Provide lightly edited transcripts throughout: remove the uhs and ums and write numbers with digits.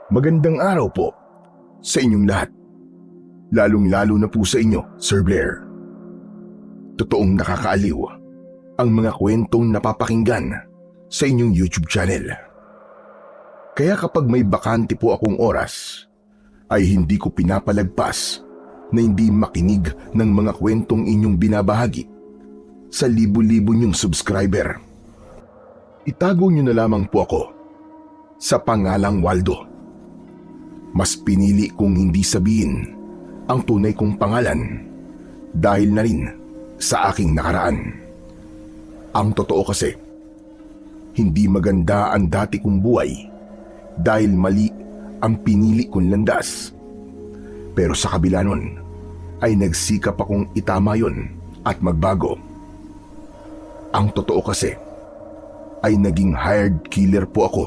Magandang araw po sa inyong lahat. Lalong-lalo na po sa inyo, Sir Blair. Totoong nakakaaliw ang mga kwentong napapakinggan sa inyong YouTube channel. Kaya kapag may bakante po akong oras, ay hindi ko pinapalagpas na hindi makinig ng mga kwentong inyong binabahagi sa libo-libo niyong subscriber. Itago niyo na lamang po ako sa pangalang Waldo. Mas pinili kong hindi sabihin ang tunay kong pangalan dahil na rin sa aking nakaraan. Ang totoo kasi, hindi maganda ang dati kong buhay dahil mali ang pinili kong landas. Pero sa kabila nun, ay nagsikap akong itama yun at magbago. Ang totoo kasi, ay naging hired killer po ako.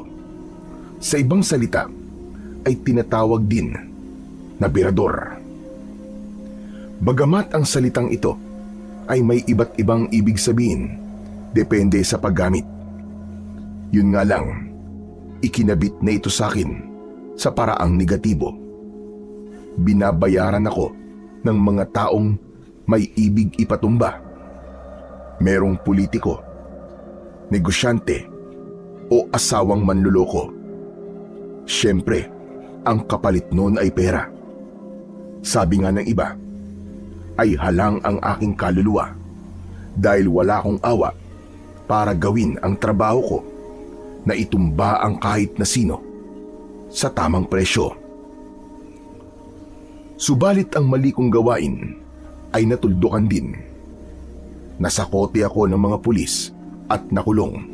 Sa ibang salita, ay tinatawag din na birador. Bagamat ang salitang ito ay may iba't ibang ibig sabihin, depende sa paggamit. Yun nga lang, ikinabit na ito sa akin sa paraang negatibo. Binabayaran ako ng mga taong may ibig ipatumba. Merong politiko, negosyante o asawang manluloko. Siyempre, ang kapalit noon ay pera. Sabi nga ng iba, ay halang ang aking kaluluwa dahil wala akong awa para gawin ang trabaho ko na itumba ang kahit na sino sa tamang presyo. Subalit ang mali kong gawain ay natuldukan din. Nasakote ako ng mga pulis at nakulong.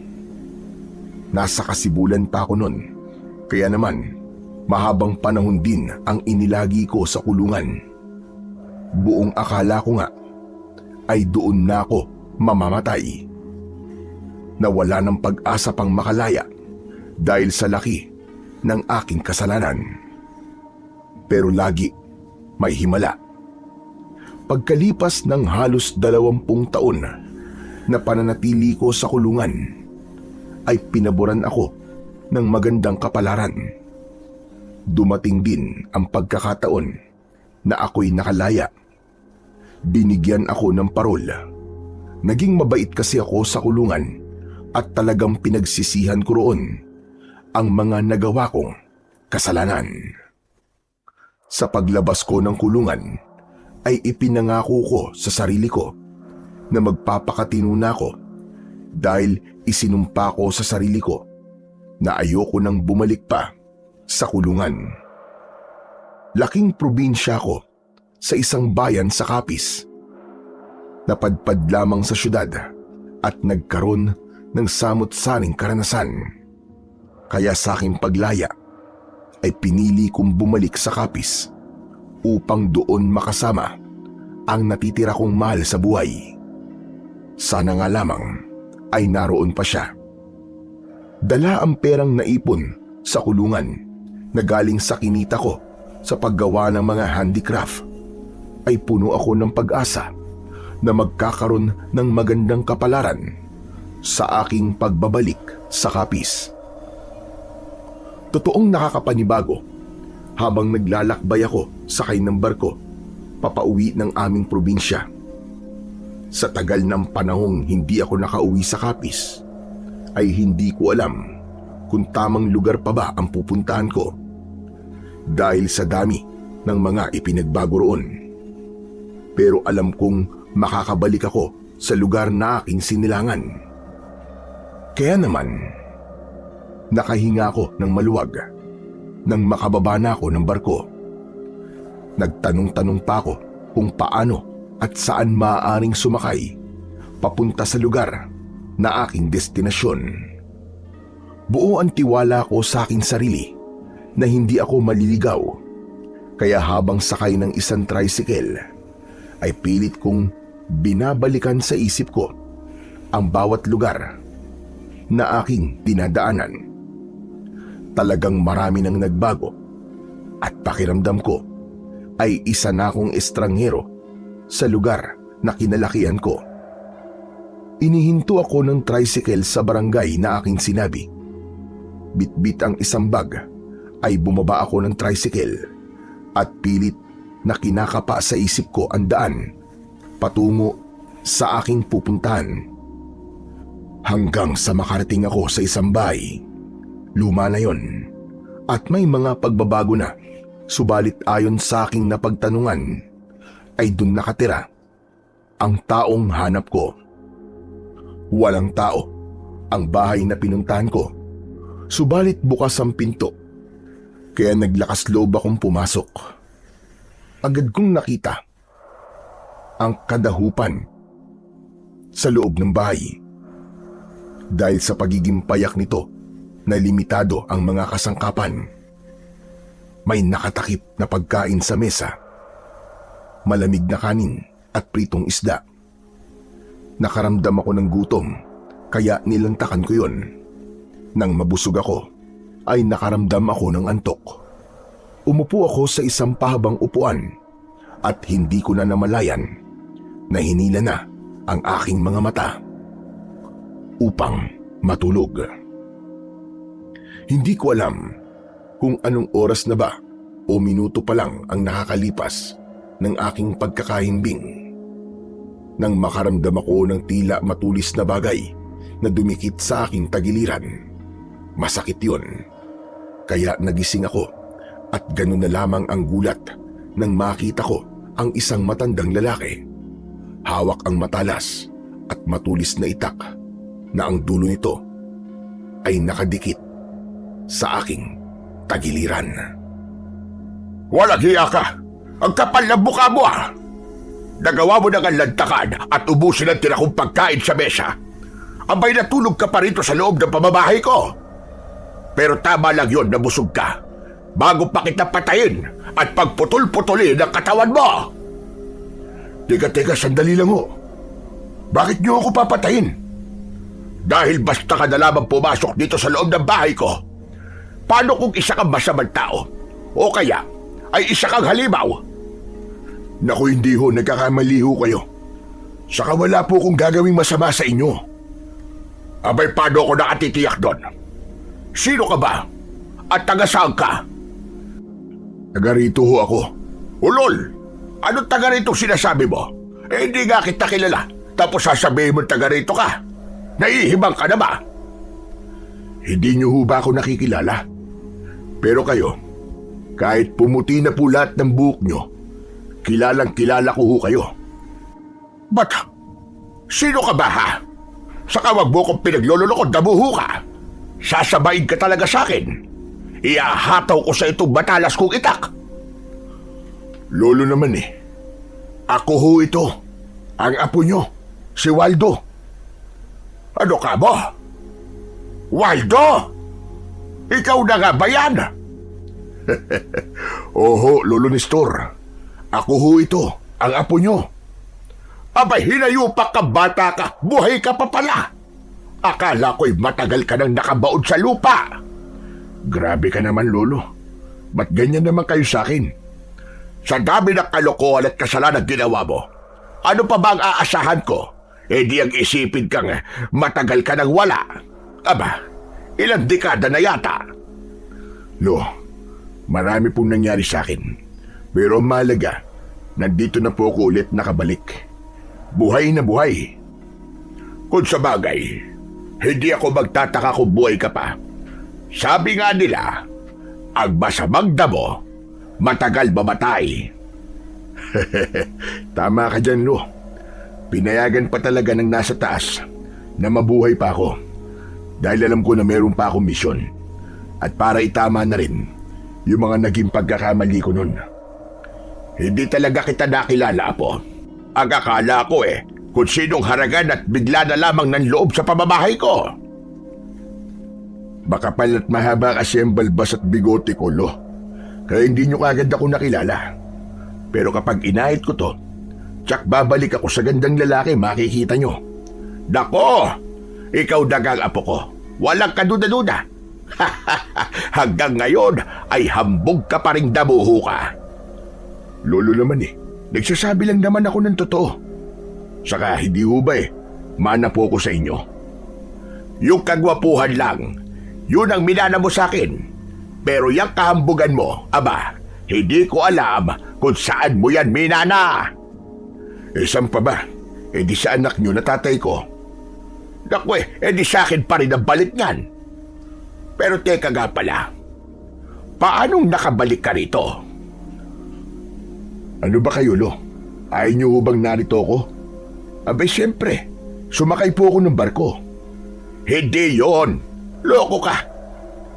Nasa kasibulan pa ako nun, kaya naman mahabang panahon din ang inilagi ko sa kulungan. Buong akala ko nga ay doon na ako mamamatay. Nawala ng pag-asa pang makalaya dahil sa laki ng aking kasalanan. Pero lagi may himala. Pagkalipas ng halos 20 taon na pananatili ko sa kulungan, ay pinaboran ako ng magandang kapalaran. Dumating din ang pagkakataon na ako'y nakalaya. Binigyan ako ng parol. Naging mabait kasi ako sa kulungan at talagang pinagsisihan ko roon ang mga nagawa kong kasalanan. Sa paglabas ko ng kulungan, ay ipinangako ko sa sarili ko na magpapakatino na ako dahil isinumpa ko sa sarili ko na ayoko nang bumalik pa sa kulungan. Laking probinsya ko sa isang bayan sa Capiz. Napadpad lamang sa syudad at nagkaroon ng samut-saring karanasan. Kaya sa aking paglaya ay pinili kong bumalik sa Capiz upang doon makasama ang natitira kong mahal sa buhay. Sana nga lamang ay naroon pa siya. Dala ang perang naipon sa kulungan na galing sa kinita ko sa paggawa ng mga handicraft, ay puno ako ng pag-asa na magkakaroon ng magandang kapalaran sa aking pagbabalik sa Capiz. Totoong nakakapanibago habang naglalakbay ako sakay ng barko papauwi ng aming probinsya. Sa tagal ng panahong hindi ako nakauwi sa Capiz, ay hindi ko alam kung tamang lugar pa ba ang pupuntahan ko dahil sa dami ng mga ipinagbago roon. Pero alam kong makakabalik ako sa lugar na aking sinilangan. Kaya naman, nakahinga ako ng maluwag nang makababa na ako ng barko. Nagtanong-tanong pa ako kung paano at saan maaaring sumakay papunta sa lugar na aking destinasyon. Buo ang tiwala ko sa aking sarili na hindi ako maliligaw, kaya habang sakay ng isang tricycle ay pilit kong binabalikan sa isip ko ang bawat lugar na aking dinadaanan. Talagang marami nang nagbago at pakiramdam ko ay isa na akong estranghero sa lugar na kinalakihan ko. Inihinto ako ng tricycle sa barangay na aking sinabi. Bitbit ang isang bag ay bumaba ako ng tricycle at pilit na kinakapa sa isip ko ang daan patungo sa aking pupuntahan. Hanggang sa makarating ako sa isang bahay. Luma na yon at may mga pagbabago na, subalit ayon sa aking napagtanungan ay dun nakatira ang taong hanap ko. Walang tao ang bahay na pinuntahan ko, subalit bukas ang pinto, kaya naglakas loob akong pumasok. Agad kong nakita ang kadahupan sa loob ng bahay. Dahil sa pagiging payak nito na limitado ang mga kasangkapan, may nakatakip na pagkain sa mesa, malamig na kanin at pritong isda. Nakaramdam ako ng gutom, kaya nilantakan ko yon. Nang mabusog ako, ay nakaramdam ako ng antok. Umupo ako sa isang pahabang upuan at hindi ko na namalayan na hinila na ang aking mga mata upang matulog. Hindi ko alam kung anong oras na ba o minuto pa lang ang nakakalipas ng aking pagkakahimbing nang makaramdam ako ng tila matulis na bagay na dumikit sa aking tagiliran. Masakit yun, kaya nagising ako at ganun na lamang ang gulat nang makita ko ang isang matandang lalaki. Hawak ang matalas at matulis na itak na ang dulo nito ay nakadikit sa aking tagiliran. Walang hiya ka! Ang kapal ng mukha mo ah! Nagawa mo ng lantakan at ubusin ang tira kong pagkain sa mesa. Abay natulog ka pa rito sa loob ng pamamahay ko. Pero tama lang yun na busog ka bago pa kita patayin at pagputol-putulin ang katawan mo. Teka, sandali lang ho. Bakit niyo ako papatayin? Dahil basta ka na lamang pumasok dito sa loob ng bahay ko. Paano kung isa kang masamang tao? O kaya ay isa kang halimaw? Naku, hindi ho, nagkakamali ho kayo. Saka wala po akong gagawing masama sa inyo. Abay, paano ako nakatitiyak doon? Sino ka ba? At taga saan ka? Taga rito ho ako. Ulol! Anong taga rito sinasabi mo? Eh, hindi nga kita kilala. Tapos sasabihin mo taga rito ka. Naihibang ka na ba? Hindi niyo ho ba ako nakikilala? Pero kayo, kahit pumuti na po lahat ng buhok niyo, kilalang kilala ko ho kayo. Ba't? Sino ka ba ha? Saka wag mo kong pinaglololokod na buho ka. Sasabayin ka talaga sa akin. Iahataw ko sa itong matalas kong itak. Lolo naman eh. Ako ho ito. Ang apo nyo, si Waldo. Ano ka mo? Waldo? Ikaw na nga ba yan? Oho, Lolo Nestor. Ako ho ito, ang apo nyo. Abay, hinayupak ka, bata ka. Buhay ka pa pala. Akala ko'y matagal ka nang nakabaon sa lupa. Grabe ka naman, Lolo. Ba't ganyan naman kayo sa akin? Sa dami ng kalokohan at kasalanan ginawa mo, ano pa ba ang aasahan ko? Eh di ang isipin kang matagal ka nang wala. Aba, ilang dekada na yata. Lo, marami pong nangyari sa akin. Pero ang mahalaga, nandito na po ako ulit nakabalik. Buhay na buhay. Kung sa bagay, hindi ako magtataka kung buhay ka pa. Sabi nga nila, ang masamang damo, matagal mamatay. Tama ka dyan, Lo. Pinayagan pa talaga ng nasa taas na mabuhay pa ako. Dahil alam ko na meron pa akong misyon. At para itama na rin yung mga naging pagkakamali ko nun. Hindi talaga kita nakilala, Apo. Ang akala ko kung sinong haragan at bigla na lamang ng loob sa pamamahay ko. Makapal at mahaba kasi ang balbas at bigote ko, Lo. Kaya hindi nyo kagad ako nakilala. Pero kapag inahit ko to, tsak babalik ako sa gandang lalaki, makikita nyo. Nako! Ikaw dagang apo ko. Walang kaduda-duda. Hanggang ngayon ay hambog ka pa ring damuho ka. Lolo naman nagsasabi lang naman ako ng totoo. Saka hindi ho ba mana po ko sa inyo. Yung kagwapuhan lang, yun ang minana mo sa akin. Pero yung kahambugan mo, aba, hindi ko alam kung saan mo yan minana. Saan pa ba? Di sa anak nyo na tatay ko. Naku di sa akin pa rin ang balik niyan. Pero teka nga pala, paanong nakabalik ka rito? Ano ba kayo, Lo? Ayaw nyo bang narito ko? Abay, siyempre. Sumakay po ako ng barko. Hindi yon. Loko ka.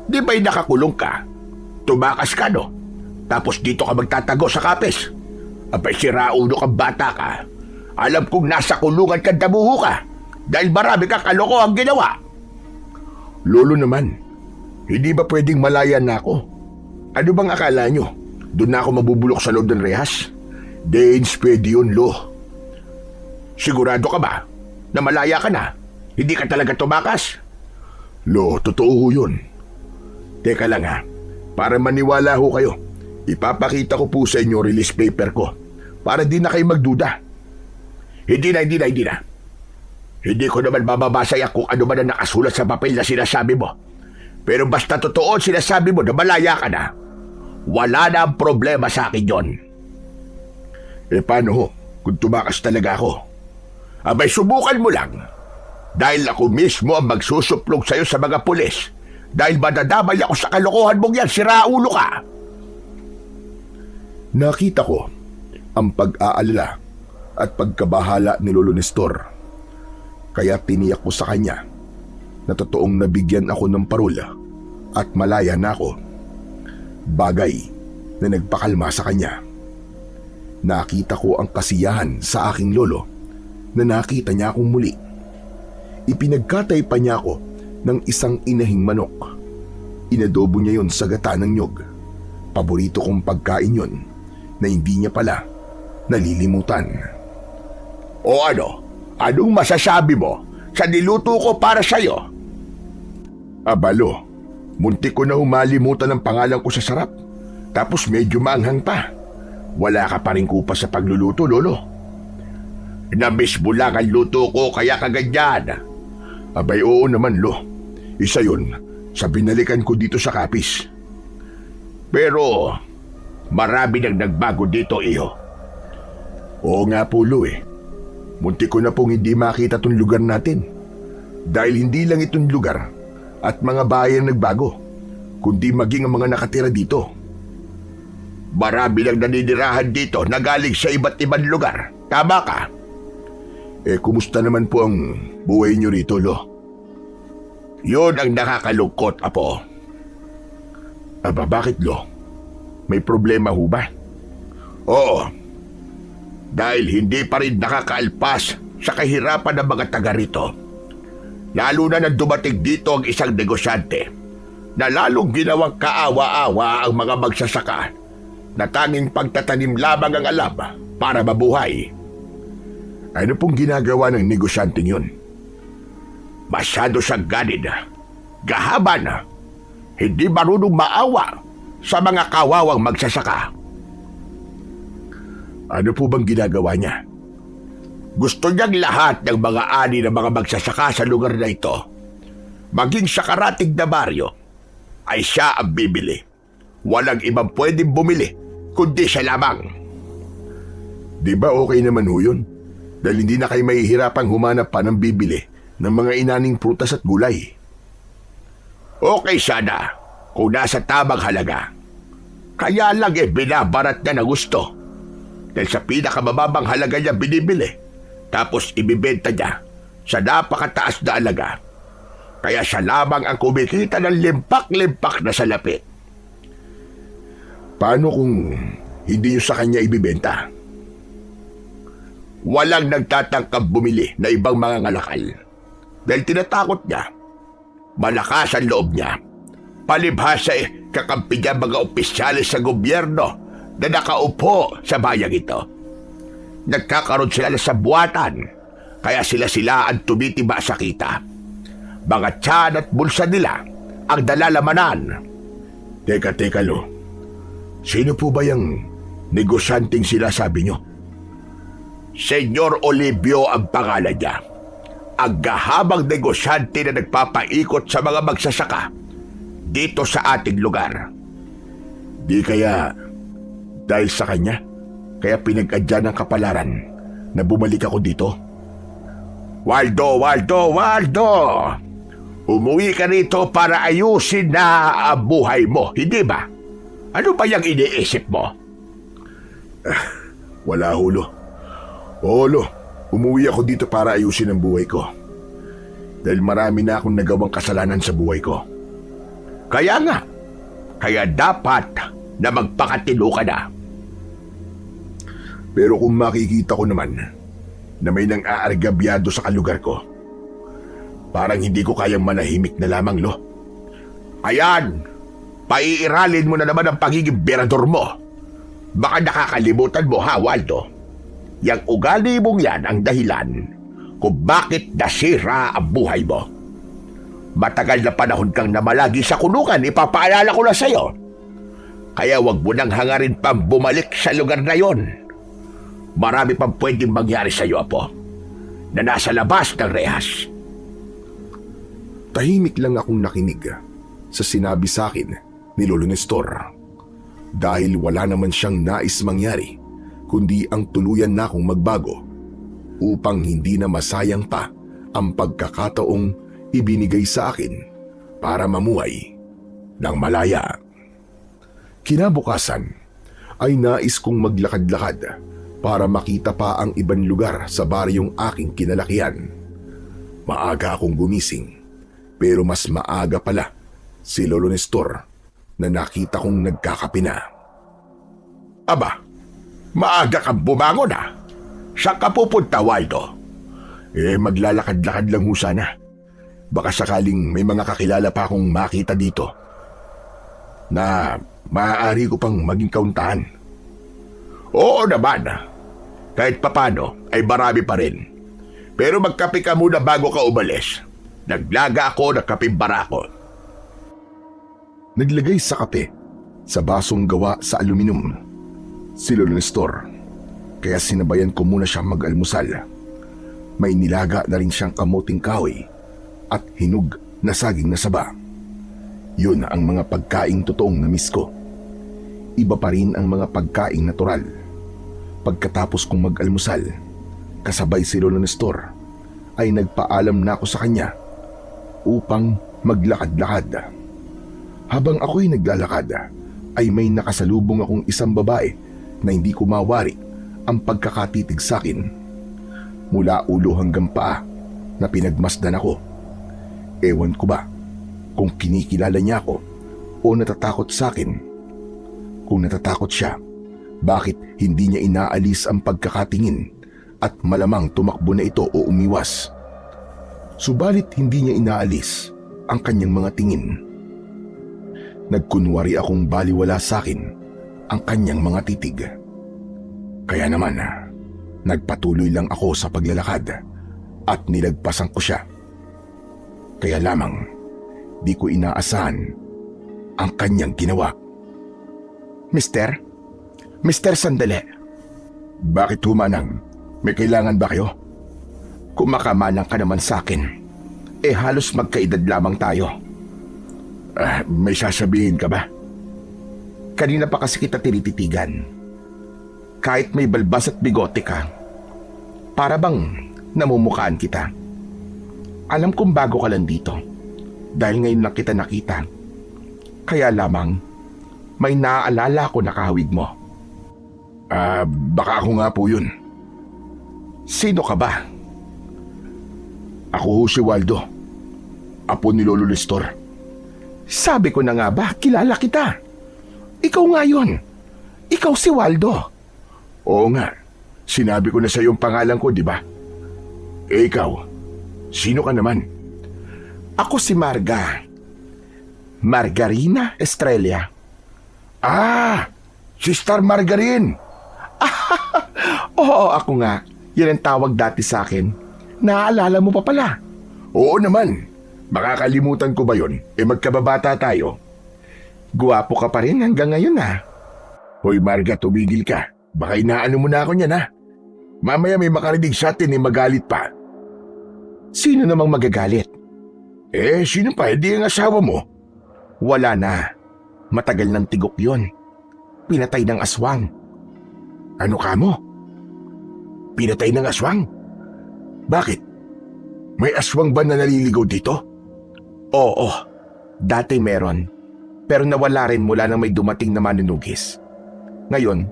Di ba'y nakakulong ka? Tumakas ka, no? Tapos dito ka magtatago sa kapis. Abay, siraulo kang bata ka. Alam kong nasa kulungan ka damuho ka. Dahil marami kang kaloko ang ginawa. Lolo naman, hindi ba pwedeng malaya na ako? Ano bang akala nyo? Doon na ako mabubulok sa loob ng rehas? Danes, pwede yun, Lo. Sigurado ka ba na malaya ka na? Hindi ka talaga tumakas? Lo, totoo ho yun. Teka lang ha, para maniwala ho kayo, ipapakita ko po sa inyo release paper ko para di na kayo magduda. Hindi na. Hindi ko naman mababasaya kung ano man ang nakasulat sa papel na sinasabi mo. Pero basta totoo ang sinasabi mo na malaya ka na, wala na ang problema sa akin yon. Paano ho kung tumakas talaga ako? Abay, subukan mo lang. Dahil ako mismo ang magsusuplong sa'yo sa mga pulis. Dahil madadamay ako sa kalokohan mong yan, siraulo ka. Nakita ko ang pag-aalala at pagkabahala ni Lolo Nestor. Kaya tiniyak ko sa kanya na totoong nabigyan ako ng parola at malaya na ako. Bagay na nagpakalma sa kanya. Nakita ko ang kasiyahan sa aking lolo na nakita niya akong muli. Ipinagkatay pa niya ako ng isang inahing manok. Inadobo niya yon sa gata ng nyog. Paborito kong pagkain yon na hindi niya pala nalilimutan. O ano? Anong masasabi mo sa niluto ko para sa'yo? Abalo, muntik ko na humalimutan ang pangalan ko sa sarap. Tapos medyo maanghang pa. Wala ka pa rin kupa sa pagluluto, Lolo. Namiss mo lang ang luto ko kaya kaganyan. Abay, oo naman, Lo. Isa yun sa binalikan ko dito sa Kapis. Pero marami nang nagbago dito, iho. Oo nga po, Lo eh. Muntik ko na pong hindi makita tong lugar natin. Dahil hindi lang itong lugar at mga bayan nagbago, kundi maging ang mga nakatira dito. Marami lang naninirahan dito na galing sa iba't ibang lugar. Tama ka? Kumusta naman po ang buhay niyo rito, Lo? Yun ang nakakalungkot, Apo. Aba, bakit, Lo? May problema ho ba? Oo. Dahil hindi pa rin nakakaalpas sa kahirapan ng mga taga rito. Lalo na nang dumating dito ang isang negosyante na lalong ginawang kaawa-awa ang mga magsasaka na tanging pagtatanim lamang ang alam para mabuhay. Ano pong ginagawa ng negosyanteng yun? Masyado siyang ganid, gahaban, hindi marunong maawa sa mga kawawang magsasaka. Ano po bang ginagawa niya? Gusto niyang lahat ng mga ani ng mga magsasaka sa lugar na ito, maging sa karatig na baryo, ay siya ang bibili. Walang ibang pwedeng bumili, kundi siya lamang. Di ba okay naman ho yun? Dahil hindi na kayo mahihirapang humanap pa ng bibili ng mga inaning prutas at gulay. Okay sana kung nasa tamang halaga. Kaya lang binabarat niya na gusto. Dahil sa pinakamababang halaga niya binibili, tapos ibibenta niya sa napakataas na halaga. Kaya siya lamang ang kumikita ng limpak-limpak na salapit. Paano kung hindi niyo sa kanya ibibenta? Walang nagtatangkab bumili na ibang mga ngalakal. Dahil tinatakot niya. Malakas ang loob niya. Palibhasa kakampi niya mga opisyalis sa gobyerno na nakaupo sa bayang ito. Nagkakaroon sila ng sabuatan, kaya sila ang tumitiba sa kita. Mga tiyan at bulsa nila ang dalalamanan. Teka, Lo. Sino po ba yung negosyanteng sila sabi nyo? Senyor Olivio ang pangalan niya. Ang gahabang negosyante na nagpapaikot sa mga magsasaka dito sa ating lugar. Di kaya dahil sa kanya, kaya pinag-adya ng kapalaran na bumalik ako dito? Waldo! Umuwi ka rito para ayusin na ang buhay mo, hindi ba? Ano ba yung iniisip mo? Wala, Hulo. Olo, umuwi ako dito para ayusin ang buhay ko. Dahil marami na akong nagawang kasalanan sa buhay ko. Kaya nga, kaya dapat na magpakatino ka na. Pero kung makikita ko naman na may nang aargabyado sa kalugar ko, parang hindi ko kayang manahimik na lamang, Lo. Ayan, paiiralin mo na naman ang pagiging berador mo. Baka nakakalimutan mo, ha, Waldo? Yang ugali mong yan ang dahilan kung bakit nasira ang buhay mo. Matagal na panahon kang namalagi sa kulungan, ipapaalala ko na sa'yo. Kaya wag mo nang hangarin pang bumalik sa lugar na yon. Marami pang pwedeng mangyari sa'yo, Apo, na nasa labas ng rehas. Tahimik lang akong nakinig sa sinabi sa akin ni Lolo Nestor. Dahil wala naman siyang nais mangyari, kundi ang tuluyan na akong magbago upang hindi na masayang pa ang pagkakataong ibinigay sa akin para mamuhay ng malaya. Kinabukasan ay nais kong maglakad-lakad para makita pa ang ibang lugar sa baryong aking kinalakihan. Maaga akong gumising, pero mas maaga pala si Lolo Nestor na nakita kong nagkakape na. Aba, maaga kang bumangon, ha? Saan ka pupunta, Waldo? Maglalakad-lakad lang ho sana. Baka sakaling may mga kakilala pa akong makita dito na maaari ko pang maging kauntahan. Oo naman. Kahit papano ay marami pa rin. Pero magkape ka muna bago ka umalis. Naglaga ako ng kapeng barako. Naglagay sa kape sa basong gawa sa aluminum si Lolo Nestor, kaya sinabayan ko muna siyang mag-almusal. May nilaga na rin siyang kamuting kahoy at hinog na saging na saba. Yun ang mga pagkaing totoong na-miss ko. Iba pa rin ang mga pagkaing natural. Pagkatapos kong mag-almusal, kasabay si Lolo Nestor, ay nagpaalam na ako sa kanya upang maglakad-lakad. Habang ako'y naglalakad, ay may nakasalubong akong isang babae na hindi ko mawari ang pagkakatitig sa akin. Mula ulo hanggang paa na pinagmasdan ako. Ewan ko ba kung kinikilala niya ako o natatakot sa akin. Kung natatakot siya, bakit hindi niya inaalis ang pagkakatingin at malamang tumakbo na ito o umiwas? Subalit hindi niya inaalis ang kanyang mga tingin. Nagkunwari akong baliwala sa akin ang kanyang mga titig. Kaya naman, nagpatuloy lang ako sa paglalakad at nilagpasan ko siya. Kaya lamang, di ko inaasahan ang kanyang ginawa. Mister, sandali. Bakit humanang? May kailangan ba kayo? Kung makamanang ka naman sa akin, halos magkaedad lamang tayo. May sasabihin ka ba? Kanina pa kasi kita tinititigan. Kahit may balbas at bigote ka, para bang namumukhaan kita. Alam kong bago ka lang dito, dahil ngayon lang kita nakita. Kaya lamang, may naaalala ko na kahawig mo. Baka ako nga po yun. Sino ka ba? Ako ho si Waldo, apo ni Lolo Nestor. Sabi ko na nga ba, kilala kita. Ikaw nga yun. Ikaw si Waldo. Oo nga, sinabi ko na sa iyong pangalan ko, di ba? Ikaw, sino ka naman? Ako si Marga. Margarina Estrella. Sister Margarin. Oo, ako nga. Yan ang tawag dati sa akin. Naaalala mo pa pala? Oo naman. Makakalimutan ko ba yun? Magkababata tayo. Guwapo ka pa rin hanggang ngayon, ha? Hoy Marga, tumigil ka. Baka inaano mo na ako niyan, ha? Mamaya may makarinig sa atin magalit pa. Sino namang magagalit? Sino pa? Hindi ang asawa mo. Wala na. Matagal ng tigok yon. pinatay ng aswang. Ano ka mo? Pinatay ng aswang? Bakit? May aswang ba na naliligaw dito? Oo, dati meron. Pero nawala rin mula nang may dumating na manunugis. Ngayon,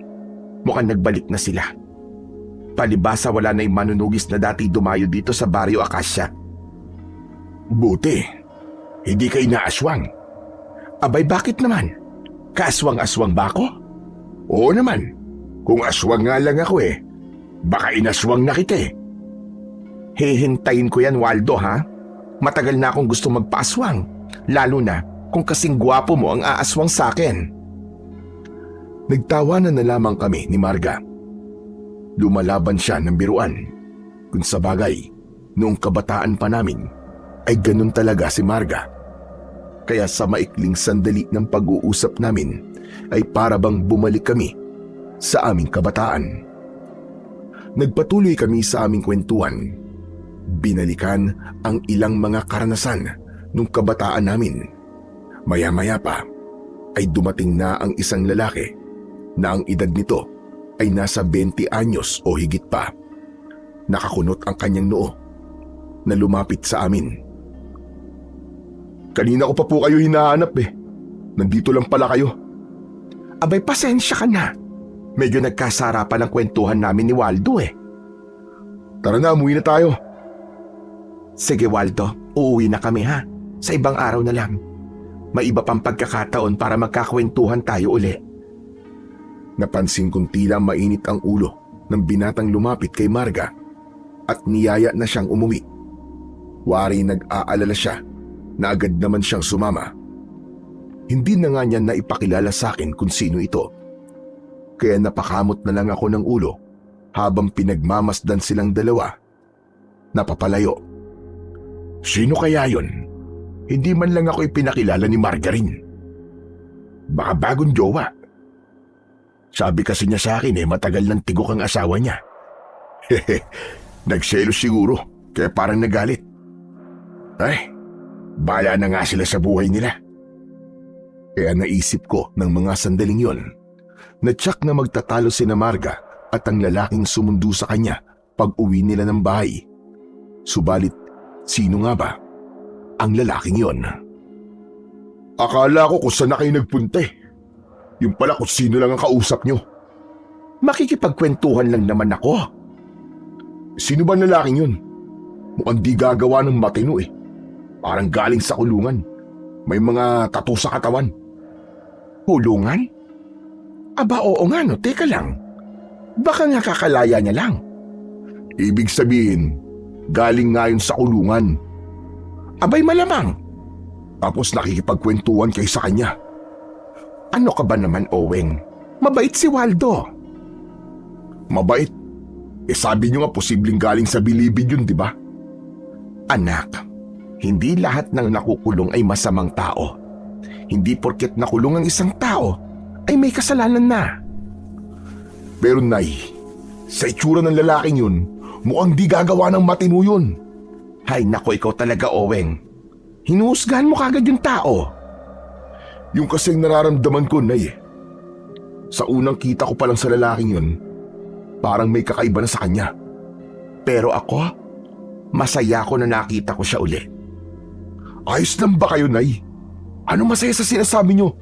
mukhang nagbalik na sila. Palibasa wala na yung manunugis na dati dumayo dito sa Baryo Acacia. Buti, hindi ka inaaswang. Abay, bakit naman? Kaaswang-aswang ba ako? Oo naman, kung aswang nga lang ako baka inaswang na kita Hihintayin ko yan, Waldo, ha? Matagal na akong gusto magpaaswang. Lalo na kung kasing gwapo mo ang aaswang sa akin. Nagtawanan na lamang kami ni Marga. Lumalaban siya ng biruan. Kung sa bagay, noong kabataan pa namin, ay ganun talaga si Marga. Kaya sa maikling sandali ng pag-uusap namin, ay para bang bumalik kami sa aming kabataan. Nagpatuloy kami sa aming kwentuhan. Binalikan ang ilang mga karanasan nung kabataan namin. Maya-maya pa ay dumating na ang isang lalaki na ang edad nito ay nasa 20 anyos o higit pa. Nakakunot ang kanyang noo na lumapit sa amin. Kanina ko pa po kayo hinahanap Nandito lang pala kayo. Abay, pasensya ka na. Medyo nagkasarapan ang kwentuhan namin ni Waldo Tara na, umuwi na tayo. Sige, Waldo, uuwi na kami ha. Sa ibang araw na lang. May iba pang pagkakataon para magkakwentuhan tayo uli. Napansin kong tila mainit ang ulo ng binatang lumapit kay Marga at niyaya na siyang umuwi. Wari nag-aalala siya na agad naman siyang sumama. Hindi na nga niya naipakilala sa akin kung sino ito. Kaya napakamot na lang ako ng ulo habang pinagmamasdan silang dalawa. Napapalayo. Sino kaya yon? Hindi man lang ako ipinakilala ni Margarine. Baka bagong jowa. Sabi kasi niya sa akin matagal nang tigok ang asawa niya. Nagselos siguro, kaya parang nagalit. Ay, bahala na nga sila sa buhay nila. Kaya naisip ko ng mga sandaling yon na tsak na magtatalo sina Marga at ang lalaking sumundo sa kanya pag uwi nila ng bahay. Subalit, sino nga ba ang lalaking yon? Akala ko kung saan na kayo nagpunta Yung pala kung sino lang ang kausap nyo. Makikipagkwentuhan lang naman ako. Sino ba ang lalaking yun? Mukhang di gagawa ng matino Parang galing sa kulungan. May mga tattoo sa katawan. Kulungan? Aba, oo nga no, teka lang. Baka nga kakalaya niya lang. Ibig sabihin, galing nga yun sa kulungan. Abay, malamang. Tapos nakikipagkwentuhan kayo sa kanya. Ano ka ba naman, Oweng? Mabait si Waldo. Mabait? Sabi niyo nga posibleng galing sa bilibid yun, di ba? Anak, hindi lahat ng nakukulong ay masamang tao. Hindi porket nakulong ang isang tao ay may kasalanan na. Pero Nay, sa itsura ng lalaking yun, mukhang di gagawa ng matino yun. Hay nako, ikaw talaga, Oweng. Hinuhusgahan mo kagad yung tao. Yung kasing nararamdaman ko, Nay. Sa unang kita ko pa lang sa lalaking yun, parang may kakaiba na sa kanya. Pero ako, masaya ko na nakita ko siya uli. Ayos lang ba kayo, Nay? Ano masaya sa sinasabi nyo?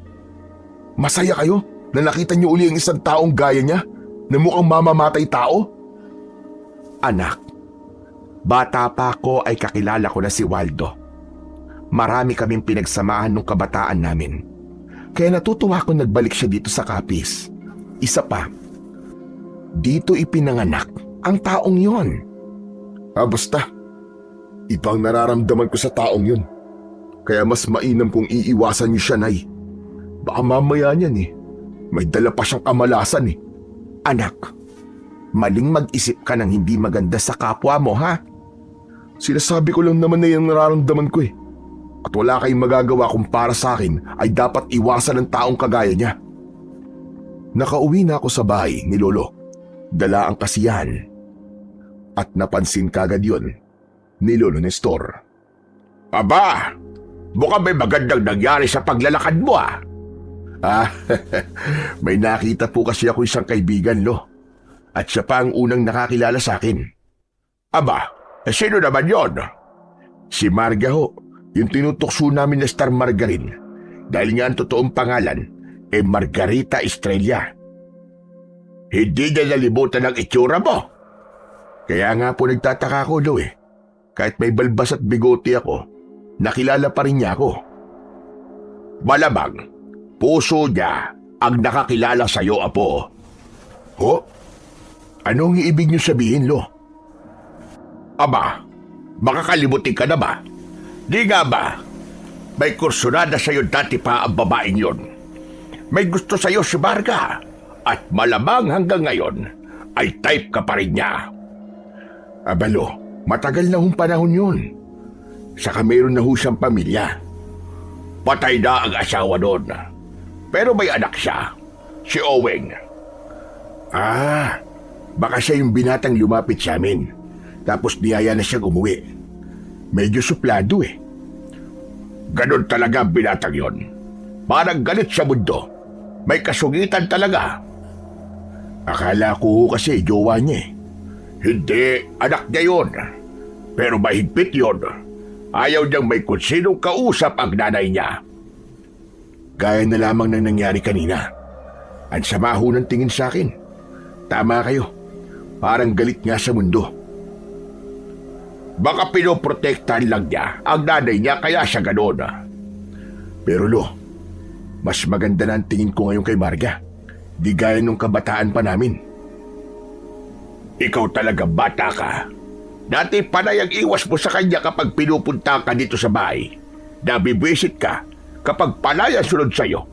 Masaya kayo na nakita nyo uli ang isang taong gaya niya na mukhang mamamatay tao? Anak, bata pa ako ay kakilala ko na si Waldo. Marami kaming pinagsamahan nung kabataan namin. Kaya natutuwa ko nagbalik siya dito sa Capiz. Isa pa, dito ipinanganak ang taong yon. Basta, ibang nararamdaman ko sa taong yon. Kaya mas mainam kung iiwasan niyo siya, Nay. Baka mamaya niyan may dala pa siyang kamalasan Anak, maling mag-isip ka ng hindi maganda sa kapwa mo, ha? Sinasabi ko lang naman na yung nararamdaman ko At wala kayong magagawa kung para sa akin ay dapat iwasan ng taong kagaya niya. Nakauwi na ako sa bahay ni Lolo. Dala ang kasiyahan. At napansin kagad yon ni Lolo Nestor. Aba, mukhang may magandang nangyari sa paglalakad mo Ah, may nakita po kasi ako isang kaibigan, Lo. At siya pa ang unang nakakilala sa akin. Aba, sino naman yon? Si Marga ho, yung tinutukso namin na Star Margarine. Dahil nga ang totoong pangalan, Margarita Estrella. Hindi niya nalimutan ang itsura mo. Kaya nga po nagtataka ko, Lo eh. Kahit may balbas at bigote ako, nakilala pa rin niya ako. Malamang, puso niya ang nakakilala sa'yo, Apo. Ho? Anong ibig niyo sabihin, Lo? Aba, makakalimutin ka na ba? Di nga ba? May kursunada sa'yo dati pa ang babaeng yon. May gusto sa'yo si Marga. At malamang hanggang ngayon ay type ka pa rin niya. Abalo, matagal na hong panahon yun. Saka mayroon na ho siyang pamilya. Patay na ang asawa doon. Pero may anak siya, si Oweng. Ah, baka siya yung binatang lumapit sa amin. Tapos niyaya na siyang umuwi. Medyo suplado eh. Ganon talaga ang binatang yon. Parang galit sa mundo. May kasungitan talaga. Akala ko kasi jowa niya eh. Hindi, anak niya yun. Pero mahigpit yun. Ayaw niyang may kung sinong kausap ang nanay niya. Gaya na lamang ng nangyari kanina. Ang sama ho ng tingin sa akin. Tama kayo. Parang galit nga sa mundo. Baka pinoprotektahan lang niya ang nanay niya kaya siya gano'n. Pero Lo, mas maganda na ang tingin ko ngayon kay Marga. Di gaya nung kabataan pa namin. Ikaw talaga bata ka. Dati panay ang iwas mo sa kanya kapag pinupunta ka dito sa bahay. Nabibwisit ka kapag panay ang sunod sa'yo.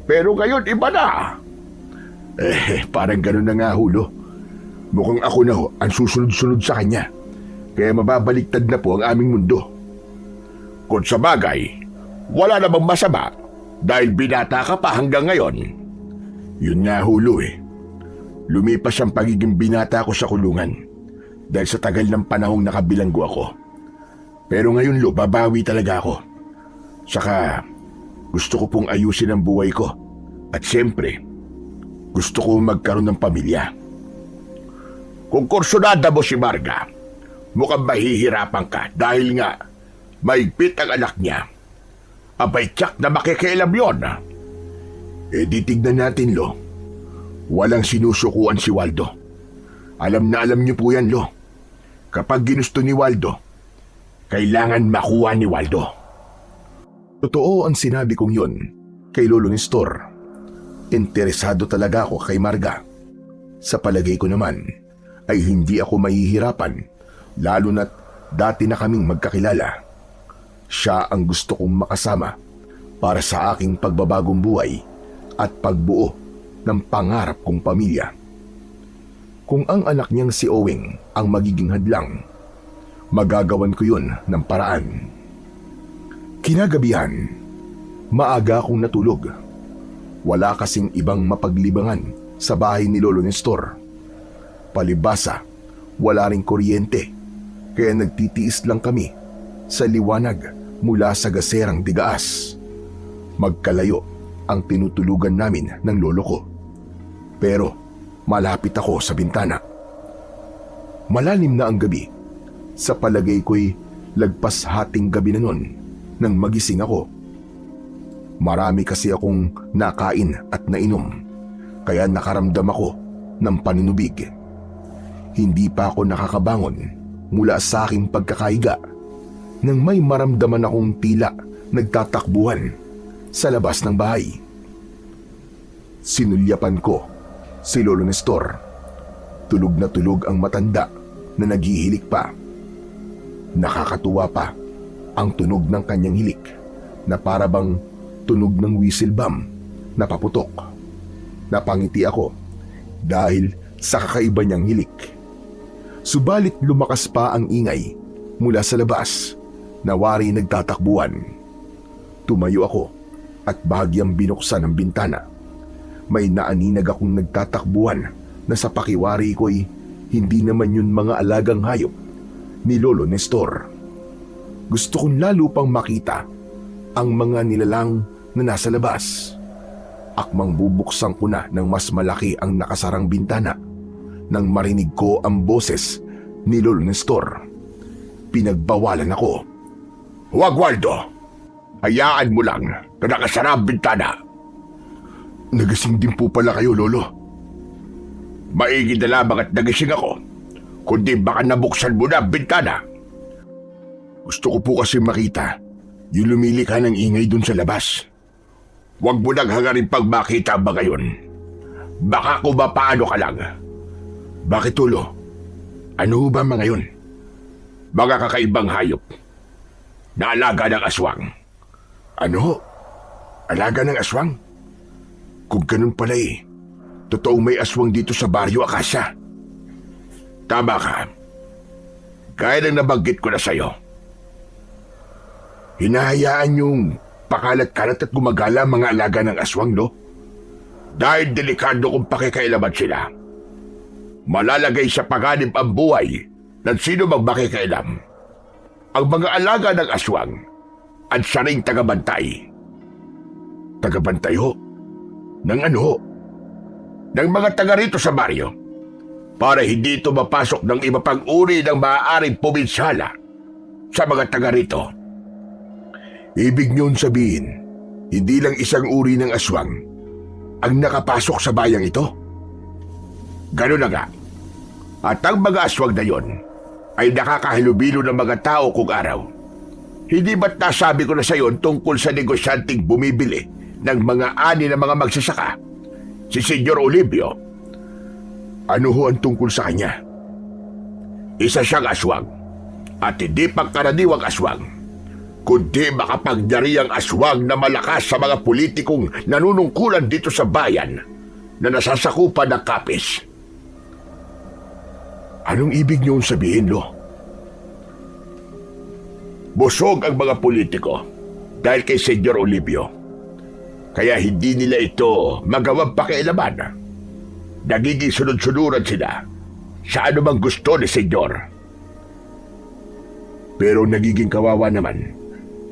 Pero ngayon iba na. Parang gano'n na nga hulo. Mukhang ako na ho ang susunod-sunod sa kanya. Kaya mababaliktad na po ang aming mundo. Kung sa bagay, wala namang masama dahil binata ka pa hanggang ngayon. Yun nga hulo eh. Lumipas ang pagiging binata ko sa kulungan dahil sa tagal ng panahong nakabilanggo ako. Pero ngayon Lo, babawi talaga ako. Saka gusto ko pong ayusin ang buhay ko. At siyempre, gusto ko magkaroon ng pamilya. Kung kursunada mo si Marga, mukhang mahihirapan ka dahil nga maigpit ang anak niya. Abay tsak na makikialam yun. Di tignan natin, Lo. Walang sinusukuan si Waldo. Alam na alam niyo po yan, Lo. Kapag ginusto ni Waldo, kailangan makuha ni Waldo. Totoo ang sinabi kong yun kay Lolo Nestor. Interesado talaga ako kay Marga. Sa palagay ko naman, ay hindi ako mahihirapan, lalo na't dati na kaming magkakilala. Siya ang gusto kong makasama para sa aking pagbabagong buhay at pagbuo ng pangarap kong pamilya. Kung ang anak niyang si Oweng ang magiging hadlang, magagawan ko yun ng paraan. Kinagabihan, maaga akong natulog. Wala kasing ibang mapaglibangan sa bahay ni Lolo Nestor. Palibasa, wala ring kuryente, kaya nagtitiis lang kami sa liwanag mula sa gaserang digaas. Magkalayo ang tinutulugan namin ng lolo ko. Pero malapit ako sa bintana. Malalim na ang gabi. Sa palagay ko'y lagpas hating gabi na nun nang magising ako. Marami kasi akong nakain at nainom, kaya nakaramdam ako ng paninubig. Hindi pa ako nakakabangon mula sa aking pagkakahiga nang may maramdaman akong tila nagtatakbuhan sa labas ng bahay. Sinulyapan ko si Lolo Nestor. Tulog na tulog ang matanda na naghihilik pa. Nakakatuwa pa ang tunog ng kanyang hilik na para bang tunog ng whistle bomb na paputok. Napangiti ako dahil sa kakaiba niyang hilik. Subalit lumakas pa ang ingay mula sa labas na wari nagtatakbuhan. Tumayo ako at bahagyang binuksan ang bintana. May naaninag akong nagtatakbuhan na sa pakiwari ko'y hindi naman yun mga alagang hayop ni Lolo Nestor. Gusto kong lalo pang makita ang mga nilalang na nasa labas. Akmang bubuksan ko na ng mas malaki ang nakasarang bintana nang marinig ko ang boses ni Lolo Nestor. Pinagbawalan ako. Huwag, Waldo. Hayaan mo lang na nakasara ang bintana. Nagising din po pala kayo, Lolo. Maigi na lamang at nagising ako, kundi baka nabuksan mo na ang bintana. Gusto ko po kasi makita yung lumilika ng ingay dun sa labas. Huwag mo nang hangarin pag makita ba ngayon. Baka kung paano ka lang. Bakit, Lolo? Ano ba mga yun? Mga kakaibang hayop na alaga ng aswang. Ano? Alaga ng aswang? Kung ganun pala totoong may aswang dito sa Baryo Akasya. Tama ka. Gaya ng nabanggit ko na sa'yo. Hinahayaan yung pakalat-kalat at gumagala mga alaga ng aswang, no? Dahil delikado kung pakikailaman sila. Malalagay sa panganib ang buhay ng sino mang makikailam. Ang mga alaga ng aswang at siya ring tagabantay. Tagabantay ho? Ng ano ho? Ng mga taga rito sa baryo para hindi ito mapasok ng iba pang uri ng maaaring puminsala sa mga taga rito. Ibig niyon sabihin, hindi lang isang uri ng aswang ang nakapasok sa bayang ito? Ganun na nga. At ang mga aswang na yon ay nakakahalubilo ng mga tao kung araw. Hindi ba't nasabi ko na sa iyo tungkol sa negosyanteng bumibili ng mga ani ng mga magsasaka? Si Senyor Olivio. Ano ho ang tungkol sa kanya? Isa siyang aswang. At hindi pangkaraniwang aswang, kundi makapagyariang aswang na malakas sa mga politikong nanunungkulan dito sa bayan na nasasakupan ng kapis. Anong ibig niyong sabihin, Lo? Busog ang mga politiko dahil kay Senyor Olivio. Kaya hindi nila ito magawang pakialaman. Nagiging sunod-sunuran sila sa anumang gusto ni Senyor. Pero nagiging kawawa naman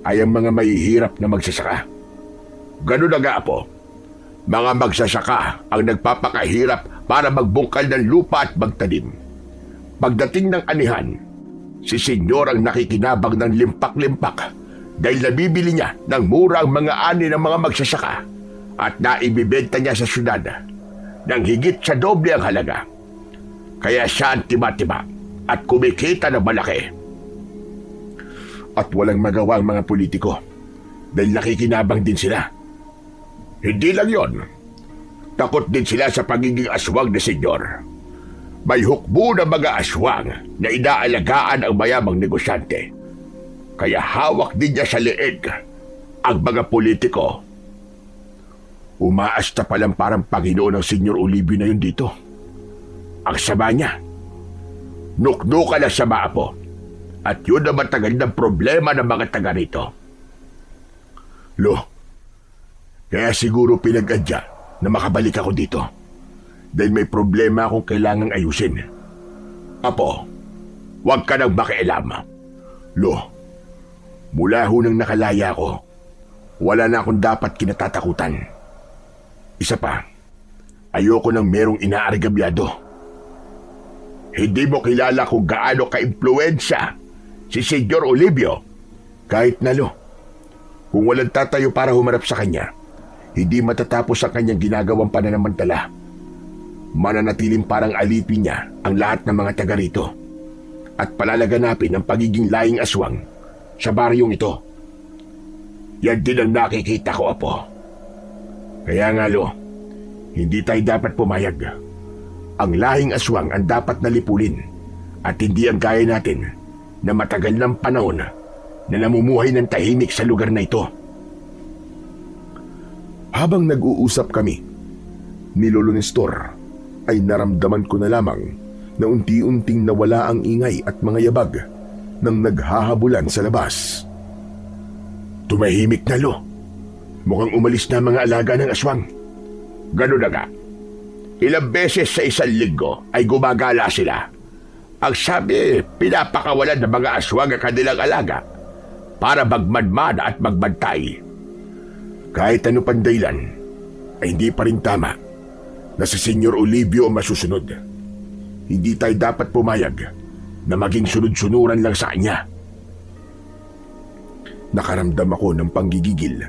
ay ang mga mahihirap na magsasaka. Ganun na nga po. Mga magsasaka ang nagpapakahirap para magbungkal ng lupa at magtanim. Pagdating ng anihan, si Senyor ang nakikinabang ng limpak-limpak dahil nabibili niya ng mura ang mga ani ng mga magsasaka at naibibenta niya sa syudad ng higit sa doble ang halaga. Kaya siya ang tiba-tiba at kumikita ng malaki. At walang magawa ang mga politiko dahil nakikinabang din sila. Hindi lang yon. Takot din sila sa pagiging aswang ni Senyor. May hukbo ng mga aswang na inaalagaan ang mayamang negosyante. Kaya hawak din niya sa leeg ang mga politiko. Umaasta palang parang Panginoon ng Senyor Olivio na yun dito. Ang sama niya. Nuknukan ang sama po. At yun ang matagal ng problema ng mga taga rito. Lo, kaya siguro pinag-adya na makabalik ako dito. Dahil may problema akong kailangang ayusin. Apo, huwag ka nang makialam. Lo, mula ho nang nakalaya ko, wala na akong dapat kinatatakutan. Isa pa, ayoko nang merong inaargabyado. Hindi mo kilala kung gaano ka-impluensya si Senyor Olivio. Kahit na, Lo, kung walang tatayo para humarap sa kanya, hindi matatapos ang kanyang ginagawang pananamantala. Mananatiling parang alipin niya ang lahat ng mga taga rito at palalaganapin ang pagiging laing aswang sa baryong ito. Yan din ang nakikita ko, Apo. Kaya nga, Lo, hindi tayo dapat pumayag. Ang lahing aswang ang dapat nalipulin at hindi ang gaya natin na matagal ng panahon na namumuhay ng tahimik sa lugar na ito. Habang nag-uusap kami ni Lolo Nestor, ay naramdaman ko na lamang na unti-unting nawala ang ingay at mga yabag ng naghahabulan sa labas. Tumahimik na, Lo. Mukhang umalis na mga alaga ng aswang. Ganun na nga. Ilang beses sa isang linggo ay gumagala sila. Ang sabi, pinapakawalan ng mga aswang ang kanilang alaga para magmanman at magbantay. Kahit ano pang dahilan, ay hindi pa rin tama na si Senyor Olivio ang masusunod. Hindi tayo dapat pumayag na maging sunod-sunuran lang sa kanya. Nakaramdam ako ng panggigigil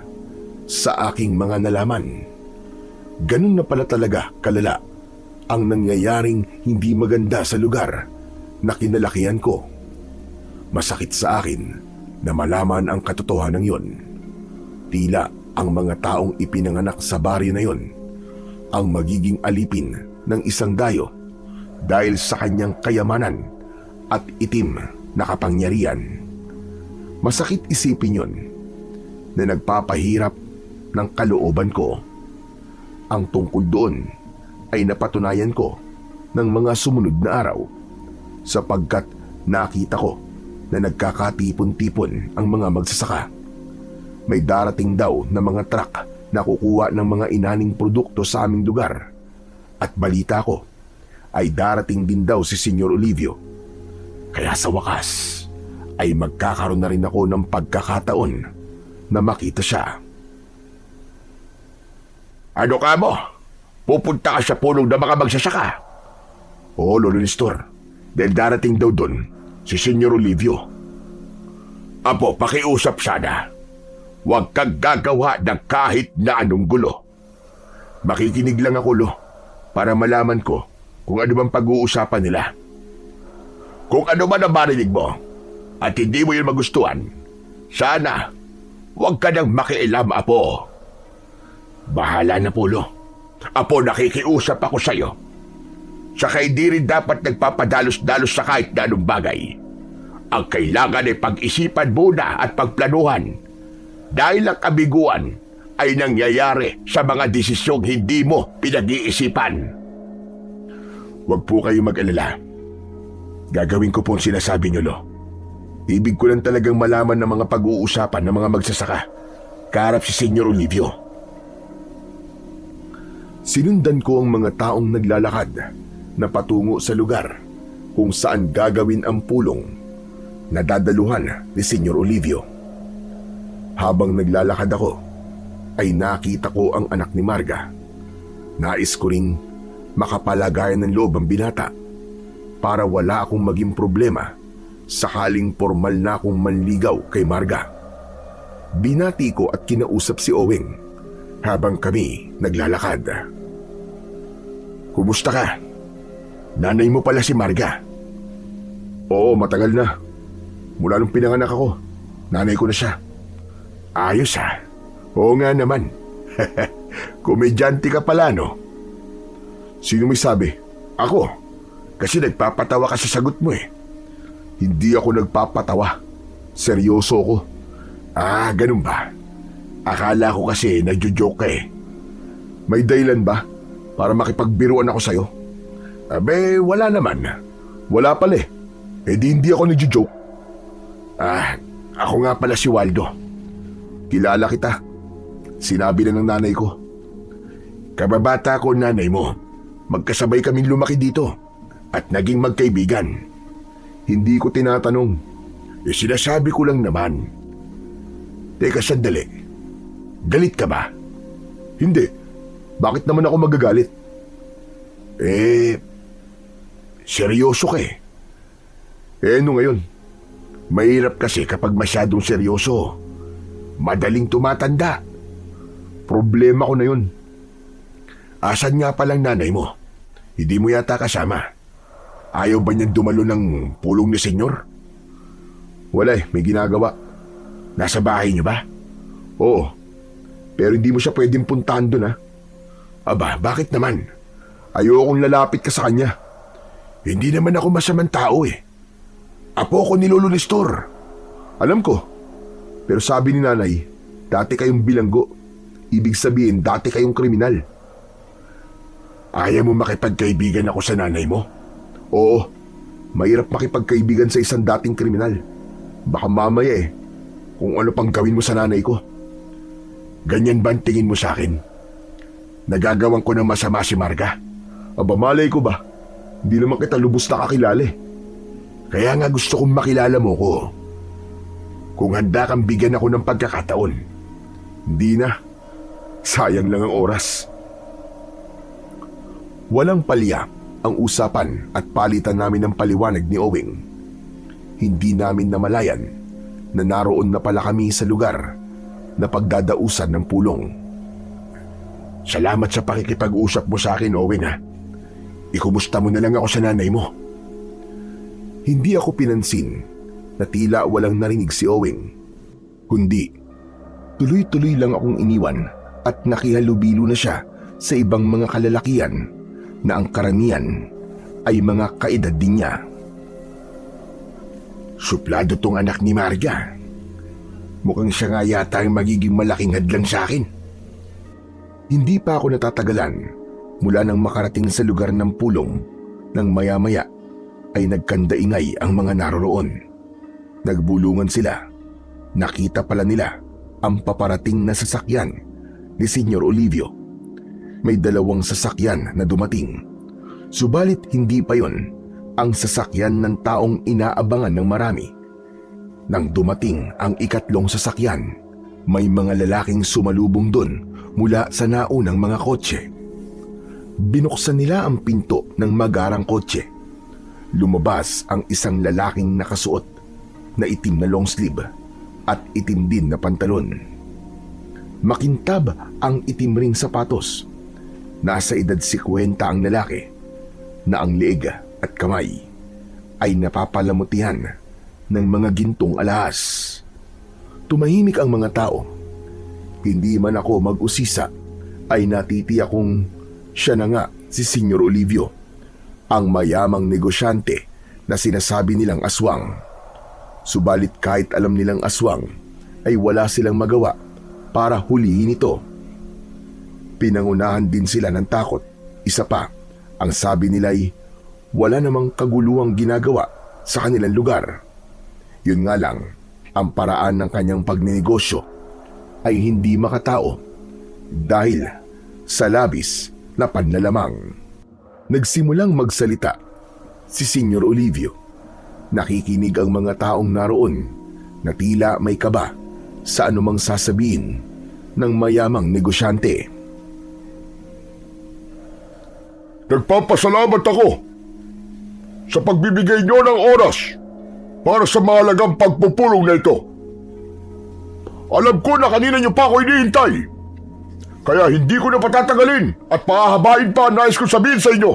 sa aking mga nalaman. Ganun na pala talaga kalala ang nangyayaring hindi maganda sa lugar na kinalakihan ko. Masakit sa akin na malaman ang katotohanan yon. Tila ang mga taong ipinanganak sa baryo na yon ang magiging alipin ng isang dayo dahil sa kanyang kayamanan at itim na kapangyarihan. Masakit isipin yon na nagpapahirap ng kalooban ko. Ang tungkol doon ay napatunayan ko ng mga sumunod na araw sapagkat nakita ko na nagkakatipon-tipon ang mga magsasaka. May darating daw na mga truck na kukuha ng mga inaning produkto sa aming lugar. At balita ko ay darating din daw si Senyor Olivio. Kaya sa wakas ay magkakaroon na rin ako ng pagkakataon na makita siya. Ano ka mo? Pupunta ka sa pulong ng mga magsasaka? Oo, Lolo Nestor. Dahil darating daw doon si Senyor Olivio. Apo, pakiusap sana. Huwag kang gagawa ng kahit na anong gulo. Makikinig lang ako, Lo, para malaman ko kung ano bang pag-uusapan nila. Kung ano man ang marinig mo at hindi mo yun magustuhan, sana huwag ka nang makialam, Apo. Bahala na po, Lo. Apo, nakikiusap ako sa'yo. Saka hindi rin dapat nagpapadalos-dalos sa kahit na anong bagay. Ang kailangan ay pag-isipan muna at pagplanuhan dahil ang kabiguan ay nangyayari sa mga desisyong hindi mo pinag-iisipan. Huwag po kayo mag-alala. Gagawin ko po ang sinasabi niyo, Lo. Ibig ko lang talagang malaman ng mga pag-uusapan ng mga magsasaka kaharap si Senyor Olivio. Sinundan ko ang mga taong naglalakad na patungo sa lugar kung saan gagawin ang pulong na dadaluhan ni Senyor Olivio. Habang naglalakad ako, ay nakita ko ang anak ni Marga. Nais ko ring makapalagayan ng loob ang binata para wala akong maging problema sakaling formal na akong manligaw kay Marga. Binati ko at kinausap si Owing habang kami naglalakad. Kumusta ka? Nanay mo pala si Marga. Oo, matagal na. Mula nung pinanganak ako, nanay ko na siya. Ayos ha? Oo nga naman. Komedyante ka pala, no? Sino may sabi? Ako. Kasi nagpapatawa ka sa sagot mo eh. Hindi ako nagpapatawa. Seryoso ko. Ah, ganun ba? Akala ko kasi nagjo-joke ka eh. May dahilan ba para makipagbiruan ako sa'yo? Abe, wala naman. Wala pala eh. Eh di hindi ako nagjo-joke. Ah, ako nga pala si Waldo. Kilala kita. Sinabi na ng nanay ko. Kababata ko nanay mo. Magkasabay kaming lumaki dito at naging magkaibigan. Hindi ko tinatanong. Eh sinasabi ko lang naman. Teka sandali. Galit ka ba? Hindi. Bakit naman ako magagalit? Eh, seryoso ka eh. Eh ano ngayon? Mahirap kasi kapag masyadong seryoso. Madaling tumatanda. Problema ko na yun. Asan nga palang nanay mo? Hindi mo yata kasama. Ayaw ba niyan dumalo ng pulong ni senyor? Wala eh, may ginagawa. Nasa bahay niyo ba? Oo. Pero hindi mo siya pwedeng puntahan doon ha. Aba, bakit naman? Ayokong lalapit ka sa kanya. Hindi naman ako masamang tao eh. Apo ko ni Lolo Nestor. Alam ko. Pero sabi ni nanay, dati kayong bilanggo. Ibig sabihin, dati kayong kriminal. Ayaw mo makipagkaibigan ako sa nanay mo? Oo, mahirap makipagkaibigan sa isang dating kriminal. Baka mamaya eh, kung ano pang gawin mo sa nanay ko. Ganyan ba ang tingin mo sa akin? Nagagawan ko ng masama si Marga? Aba malay ko ba? Hindi naman kita lubos na kakilala eh. Kaya nga gusto kong makilala mo ko. Kung handa kang bigyan ako ng pagkakataon. Hindi na. Sayang lang ang oras. Walang palya ang usapan at palitan namin ng paliwanag ni Owing. Hindi namin namalayan na naroon na pala kami sa lugar na pagdadausan ng pulong. Salamat sa pakikipag-usap mo sa akin, Owing ha. Ikumusta mo na lang ako sa nanay mo. Hindi ako pinansin na tila walang narinig si Owing. Kundi, tuloy-tuloy lang akong iniwan at nakihalubilo na siya sa ibang mga kalalakian na ang karamihan ay mga kaedad din niya. Suplado tong anak ni Marga. Mukhang siya nga yata ang magiging malaking hadlang sa akin. Hindi pa ako natatagalan mula nang makarating sa lugar ng pulong nang maya-maya ay nagkandaingay ang mga naroroon. Nagbulungan sila. Nakita pala nila ang paparating na sasakyan ni Senyor Olivio. May 2 sasakyan na dumating. Subalit hindi pa yon ang sasakyan ng taong inaabangan ng marami. Nang dumating ang 3 sasakyan, may mga lalaking sumalubong doon mula sa naunang mga kotse. Binuksan nila ang pinto ng magarang kotse. Lumabas ang isang lalaking nakasuot na itim na long sleeve at itim din na pantalon. Makintab ang itim ring sapatos. Nasa edad 50 ang lalaki na ang leeg at kamay ay napapalamutihan ng mga gintong alahas. Tumahimik ang mga tao. Hindi man ako mag-usisa ay natitiyak kong siya na nga si Senyor Olivio, ang mayamang negosyante na sinasabi nilang aswang. Subalit kahit alam nilang aswang ay wala silang magawa para hulihin ito. Pinangunahan din sila ng takot. Isa pa, ang sabi nila'y wala namang kaguluhang ginagawa sa kanilang lugar. Yun nga lang, ang paraan ng kanyang pagninegosyo ay hindi makatao dahil sa labis na panlalamang. Nagsimulang magsalita si Senyor Olivio. Nakikinig ang mga taong naroon na tila may kaba sa anumang sasabihin ng mayamang negosyante. Nagpapasalamat ako sa pagbibigay niyo ng oras para sa mahalagang pagpupulong na ito. Alam ko na kanina niyo pa ako hinihintay, kaya hindi ko na patatagalin at pahahabain pa ang nais ko sabihin sa inyo.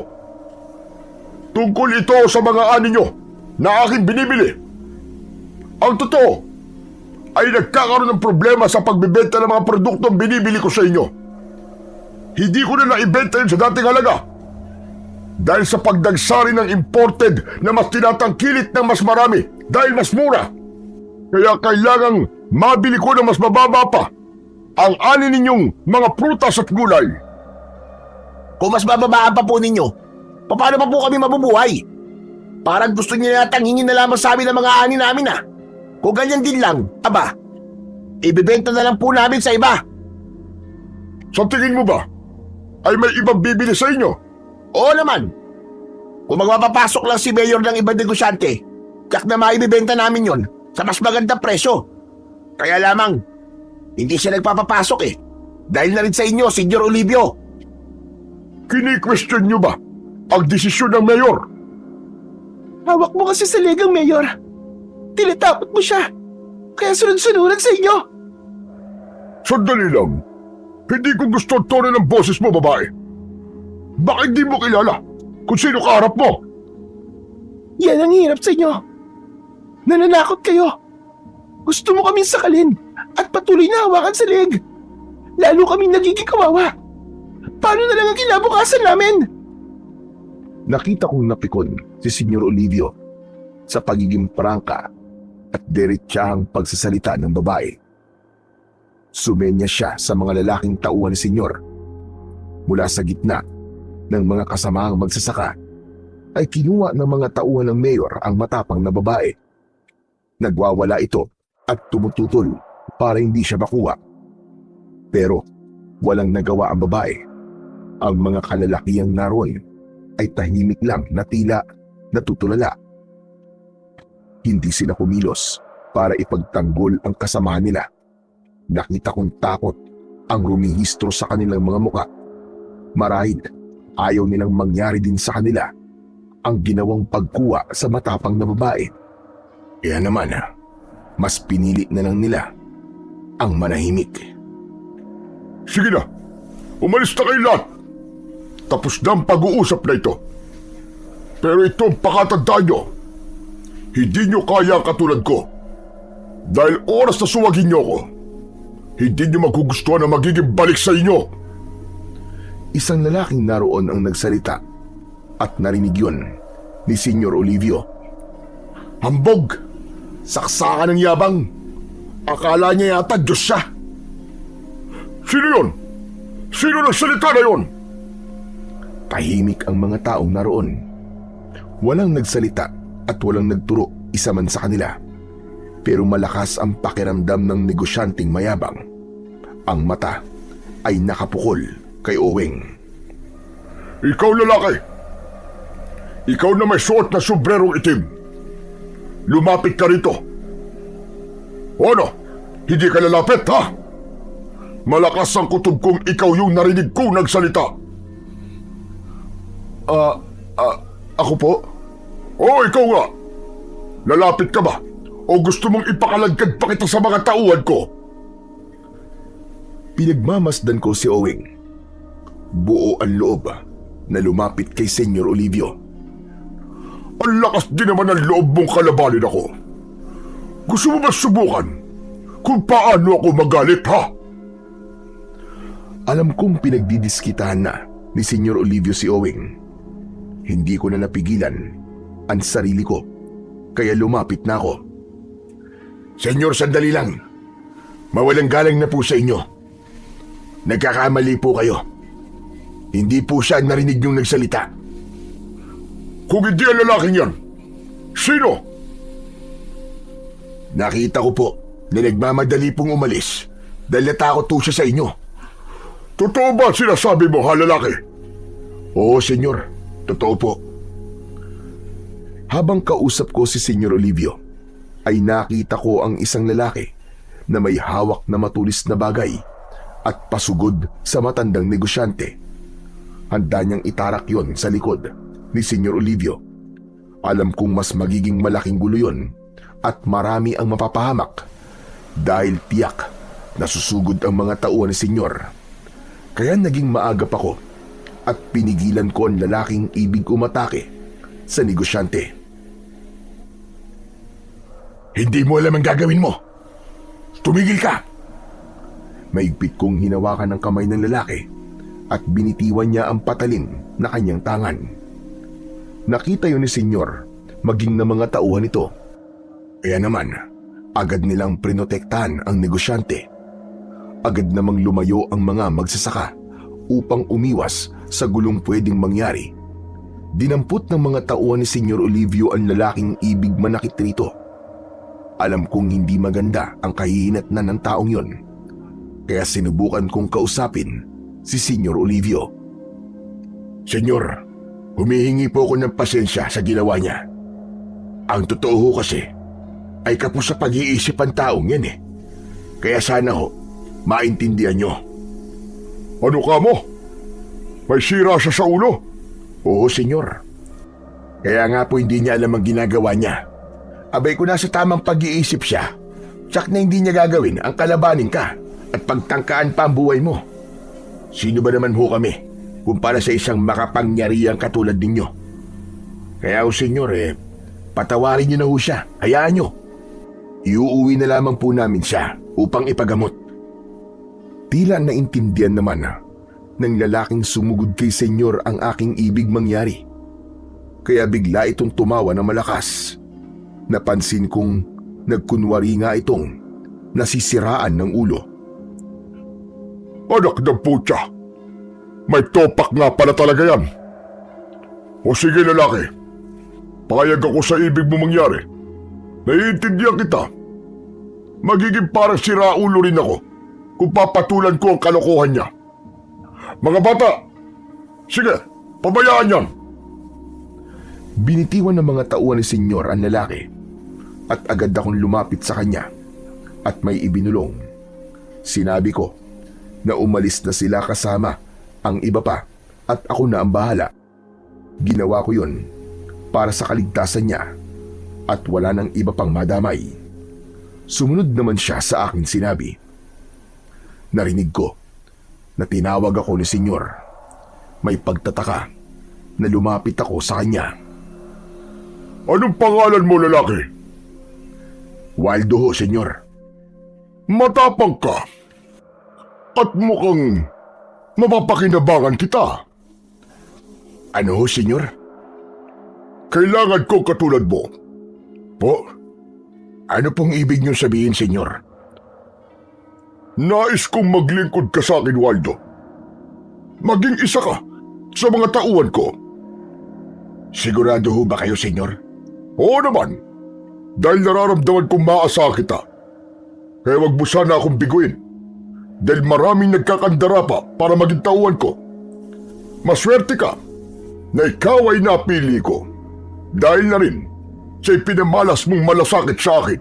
Tungkol ito sa mga ani niyo na aking binibili. Ang totoo ay nagkakaroon ng problema sa pagbibenta ng mga produktong binibili ko sa inyo. Hindi ko na naibenta yun sa dating halaga dahil sa pagdagsari ng imported na mas tinatangkilit ng mas marami dahil mas mura. Kaya kailangang mabili ko ng mas mababa pa ang ani ninyong mga prutas at gulay. Kung mas bababaan pa po ninyo, paano pa po kami mabubuhay? Parang gusto niyo yatang hingin na lamang sa amin ang mga ani namin ah. Kung ganyan din lang, aba, ibibenta na lang po namin sa iba. Sa tingin mo ba ay may ibang bibili sa inyo? Oo naman. Kung magpapapasok lang si Mayor ng ibang negosyante, tiyak na maibibenta namin yon sa mas magandang presyo. Kaya lamang, hindi siya nagpapapasok eh. Dahil na rin sa inyo, Senyor Olivio. Kini-question nyo ba ang desisyon ng Mayor? Hawak mo kasi sa legang, Mayor. Tinatapot mo siya. Kaya sunod-sunuran sa inyo. Sandali lang. Hindi ko gusto ang tono ng boses mo, babae. Bakit di mo kilala kung sino kaharap mo? Yan ang hirap sa inyo. Nananakot kayo. Gusto mo kaming sakalin at patuloy na hawakan sa leg. Lalo kaming nagiging kawawa. Paano na lang ang kinabukasan namin? Nakita kong napikon si Senyor Olivio sa pagiging prangka at diretsahang pagsasalita ng babae. Sumenya siya sa mga lalaking tauhan ni Senyor. Mula sa gitna ng mga kasamaang magsasaka ay kinuha ng mga tauhan ng mayor ang matapang na babae. Nagwawala ito at tumututol para hindi siya makuha. Pero walang nagawa ang babae. Ang mga kalalakihang naroon ay tahimik lang na tila natutulala. Hindi sila kumilos para ipagtanggol ang kasamahan nila. Nakita kong takot ang rumihistro sa kanilang mga muka. Marahil ayaw nilang mangyari din sa kanila ang ginawang pagkuha sa matapang na babae. Kaya naman, mas pinili na lang nila ang manahimik. Sige na, umalis na kayo lahat. Tapos na ang pag-uusap na ito. Pero ito ang pakatandaan nyo. Hindi nyo kaya ang katulad ko. Dahil oras na suwagin nyo ako, hindi nyo magugustuhan na magiging balik sa inyo. Isang lalaking naroon ang nagsalita at narinig yun ni Senyor Olivio. Hambog! Saksakan ng yabang! Akala niya yata Diyos siya. Sino yun? Sino nagsalita na yun? Tahimik ang mga taong naroon. Walang nagsalita at walang nagturo isa man sa kanila. Pero malakas ang pakiramdam ng negosyanteng mayabang. Ang mata ay nakapukol kay Owing. Ikaw lalaki! Ikaw na may suot na sombrerong itim. Lumapit ka rito. O ano? Hindi ka lalapit, ha? Malakas ang kutob kong ikaw yung narinig ko nagsalita. Ako po? O ikaw nga. Lalapit ka ba? O gusto mong ipakaladkad pa kita sa mga tauhan ko? Pinagmamasdan ko si Owing. Buo ang loob na lumapit kay Senyor Olivio. Ang lakas din naman ng loob mong kalabanin ako. Gusto mo ba subukan kung paano ako magalit, ha? Alam kong pinagdidiskitahan na ni Senyor Olivio si Owing. Hindi ko na napigilan ang sarili ko, kaya lumapit na ako. Senyor, sandali lang. Mawalang galang na po sa inyo. Nagkakamali po kayo. Hindi po siya narinig yung nagsalita. Kung hindi ang lalaking yan, sino? Nakita ko po na nagmamadali pong umalis dahil natakot po siya sa inyo. Totoo ba sinasabi mo, ha, lalaki? Oo, senyor. Totoo po. Habang kausap ko si Senyor Olivio, ay nakita ko ang isang lalaki na may hawak na matulis na bagay at pasugod sa matandang negosyante. Handa niyang itarak yon sa likod ni Senyor Olivio. Alam kong mas magiging malaking gulo yon at marami ang mapapahamak dahil tiyak na susugod ang mga tauhan ni Senyor. Kaya naging maagap ako at pinigilan ko ang lalaking ibig umatake sa negosyante. Hindi mo alam ang gagawin mo. Tumigil ka! Maigpit kong hinawakan ang kamay ng lalaki at binitiwan niya ang patalim na kanyang tangan. Nakita yun ni Senyor maging na mga tauhan nito. Kaya naman, agad nilang prinotektahan ang negosyante. Agad namang lumayo ang mga magsasaka upang umiwas sa gulong pwedeng mangyari. Dinampot ng mga tauhan ni Senyor Olivio ang lalaking ibig manakit rito. Alam kong hindi maganda ang kahihinatnan ng taong yon, kaya sinubukan kong kausapin si Senyor Olivio. Senyor, humihingi po ako ng pasensya sa ginawa niya. Ang totoo ho kasi ay kapos sa pag-iisip ang taong yan eh. Kaya sana ho, maintindihan nyo. Ano ka mo? May sira siya sa ulo? Oo, senyor. Kaya nga po hindi niya alam ang ginagawa niya. Abay ko nasa tamang pag-iisip siya, tsak na hindi niya gagawin ang kalabanin ka at pagtangkaan pa ang buhay mo. Sino ba naman ho kami kumpara sa isang makapangyarihang katulad ninyo? Kaya ho, senyor, patawarin niyo na ho siya. Hayaan niyo. Iuuwi na lamang po namin siya upang ipagamot. Tila naintindihan naman ng lalaking sumugod kay senyor ang aking ibig mangyari. Kaya bigla itong tumawa na malakas. Napansin kong nagkunwari nga itong nasisiraan ng ulo. Anak ng putya! May topak nga pala talaga yan. O sige lalaki, payag ako sa ibig mo mangyari. Naiintindihan kita. Magiging parang siraulo rin ako kung papatulan ko ang kalokohan niya. Mga bata, sige, pabayaan yan. Binitiwan ng mga tauhan ni senyor ang lalaki at agad akong lumapit sa kanya at may ibinulong. Sinabi ko na umalis na sila kasama ang iba pa at ako na ang bahala. Ginawa ko yon para sa kaligtasan niya at wala nang iba pang madamay. Sumunod naman siya sa akin sinabi. Narinig ko na tinawag ako ni Senyor. May pagtataka na lumapit ako sa kanya. Anong pangalan mo, lalaki? Waldo ho, Senyor. Matapang ka. At mukhang mapapakinabangan kita. Ano ho, Senyor? Kailangan ko katulad mo. Po? Ano pong ibig niyong sabihin, Senyor? Nais kong maglingkod ka sa akin, Waldo. Maging isa ka sa mga tauhan ko. Sigurado ho ba kayo, Senyor? Oo naman. Dahil nararamdaman kong maasa kita. Kaya wag mo sana akong biguin. Dahil maraming nagkakandara pa para maging tauhan ko. Maswerte ka na ikaw ay napili ko. Dahil na rin sa ipinamalas mong malasakit sa akin.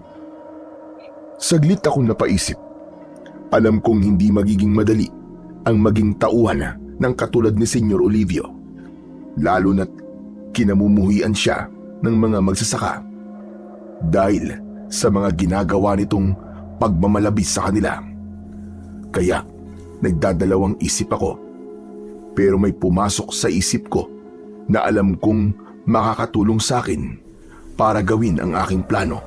Saglit akong napaisip. Alam kong hindi magiging madali ang maging tauhan ng katulad ni Senyor Olivio. Lalo na't kinamumuhian siya ng mga magsasaka. Dahil sa mga ginagawa nitong pagmamalabis sa kanila. Kaya nagdadalawang isip ako. Pero may pumasok sa isip ko na alam kong makakatulong sa akin para gawin ang aking plano.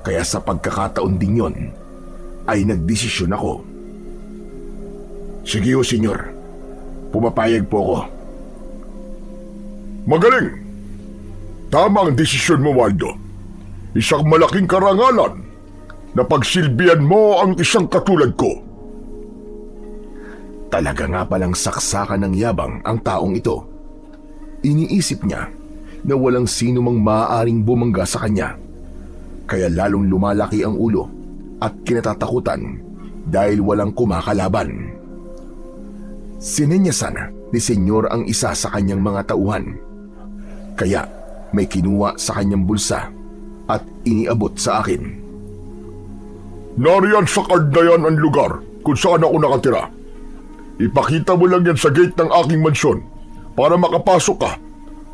Kaya sa pagkakataon din yon ay nagdesisyon ako. Sige ho, Senyor. Pumapayag po ako. Magaling! Tama ang desisyon mo, Waldo. Isang malaking karangalan na pagsilbihan mo ang isang katulad ko. Talaga nga palang saksakan ng yabang ang taong ito. Iniisip niya na walang sino mang maaaring bumangga sa kanya. Kaya lalong lumalaki ang ulo at kinatatakutan dahil walang kumakalaban. Sinenyasan ni Senyor ang isa sa kanyang mga tauhan. Kaya may kinuha sa kanyang bulsa at iniabot sa akin. Nariyan sa card na yan ang lugar kung saan ako nakatira. Ipakita mo lang yan sa gate ng aking mansyon para makapasok ka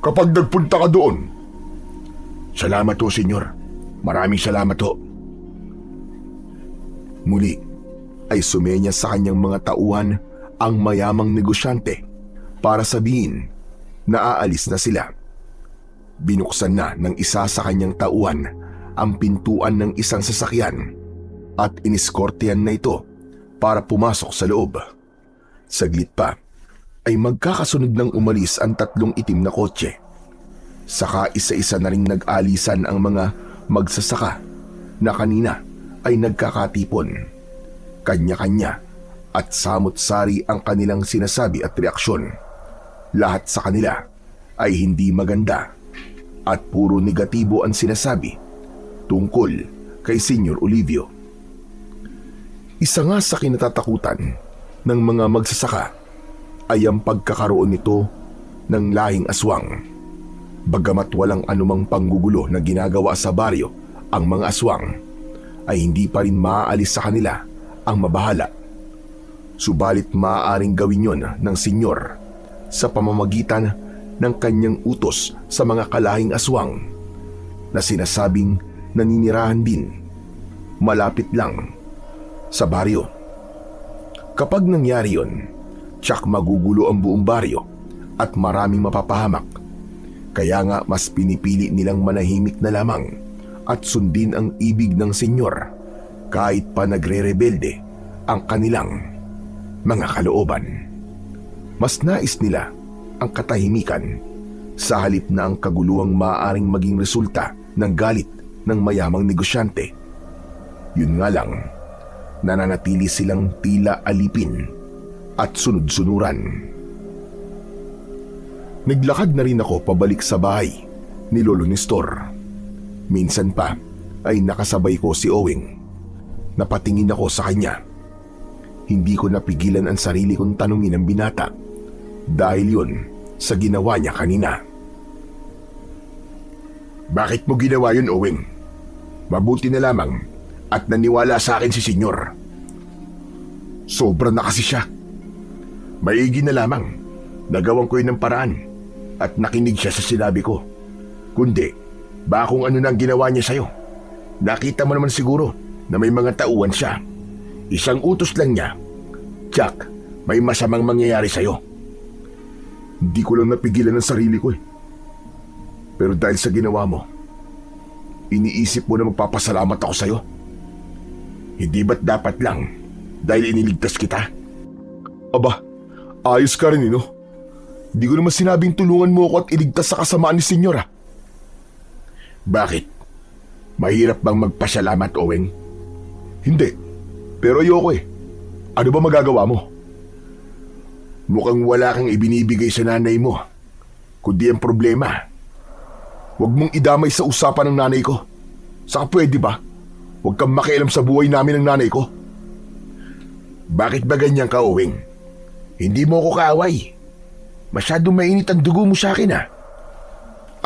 kapag nagpunta ka doon. Salamat ho, Senyor. Maraming salamat ho. Muli ay sumenya sa kanyang mga tauhan ang mayamang negosyante para sabihin na aalis na sila. Binuksan na ng isa sa kanyang tauhan ang pintuan ng isang sasakyan at iniskortehan na ito para pumasok sa loob. Saglit pa ay magkakasunod ng umalis ang tatlong itim na kotse. Saka isa-isa na ring nag-alisan ang mga magsasaka na kanina ay nagkakatipon. Kanya-kanya at samot-sari ang kanilang sinasabi at reaksyon. Lahat sa kanila ay hindi maganda at puro negatibo ang sinasabi tungkol kay Senyor Olivio. Isa nga sa kinatatakutan ng mga magsasaka ay ang pagkakaroon nito ng lahing aswang. Bagamat walang anumang panggugulo na ginagawa sa baryo ang mga aswang, ay hindi pa rin maaalis sa kanila ang mabahala. Subalit maaaring gawin yon ng senyor sa pamamagitan ng kanyang utos sa mga kalahing aswang na sinasabing naninirahan din malapit lang sa baryo. Kapag nangyari yon, tiyak magugulo ang buong baryo at maraming mapapahamak. Kaya nga mas pinipili nilang manahimik na lamang at sundin ang ibig ng senyor kahit pa nagre-rebelde ang kanilang mga kalooban. Mas nais nila ang katahimikan sa halip na ang kaguluhang maaaring maging resulta ng galit ng mayamang negosyante. Yun nga lang, nananatili silang tila alipin at sunod-sunuran. Naglakad na rin ako pabalik sa bahay ni Lolo Nestor. Minsan pa ay nakasabay ko si Owing. Napatingin ako sa kanya. Hindi ko napigilan ang sarili kong tanungin ang binata dahil yun sa ginawa niya kanina. Bakit mo ginawa yun, Owing? Mabuti na lamang at naniwala sa akin si Senyor. Sobra na kasi siya. Maigi na lamang Nagawan ko yun ng paraan at nakinig siya sa sinabi ko. Kundi, baka kung ano na ang ginawa niya sa'yo. Nakita mo naman siguro na may mga tauhan siya. Isang utos lang niya, Jack, may masamang mangyayari sa'yo. Hindi ko lang napigilan ang sarili ko eh. Pero dahil sa ginawa mo, iniisip mo na magpapasalamat ako sa'yo. Hindi ba't dapat lang dahil iniligtas kita? Aba, ayos ka rin no? Hindi ko naman sinabing tulungan mo ako at iligtas sa kasamaan ni Senyora. Bakit? Mahirap bang magpasalamat, Oweng? Hindi, pero ayoko eh. Ano ba magagawa mo? Mukhang wala kang ibinibigay sa nanay mo, kundi ang problema. Huwag mong idamay sa usapan ng nanay ko. Saka pwede ba? Huwag kang makialam sa buhay namin ng nanay ko. Bakit ba ganyan ka, Oweng? Hindi mo ako kaaway. Masyadong mainit ang dugo mo sa akin ah.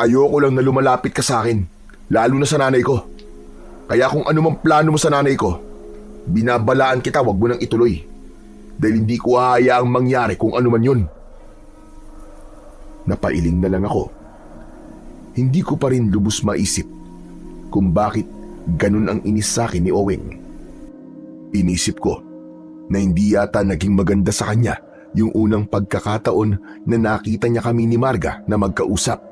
Ayoko lang na lumalapit ka sa akin, lalo na sa nanay ko. Kaya kung ano mang plano mo sa nanay ko, binabalaan kita, wag mo nang ituloy. Dahil hindi ko hahayaang mangyari kung ano man yun. Napailing na lang ako. Hindi ko pa rin lubos maisip kung bakit ganun ang inis sa akin ni Oweng. Inisip ko na hindi yata naging maganda sa kanya yung unang pagkakataon na nakita niya kami ni Marga na magkausap.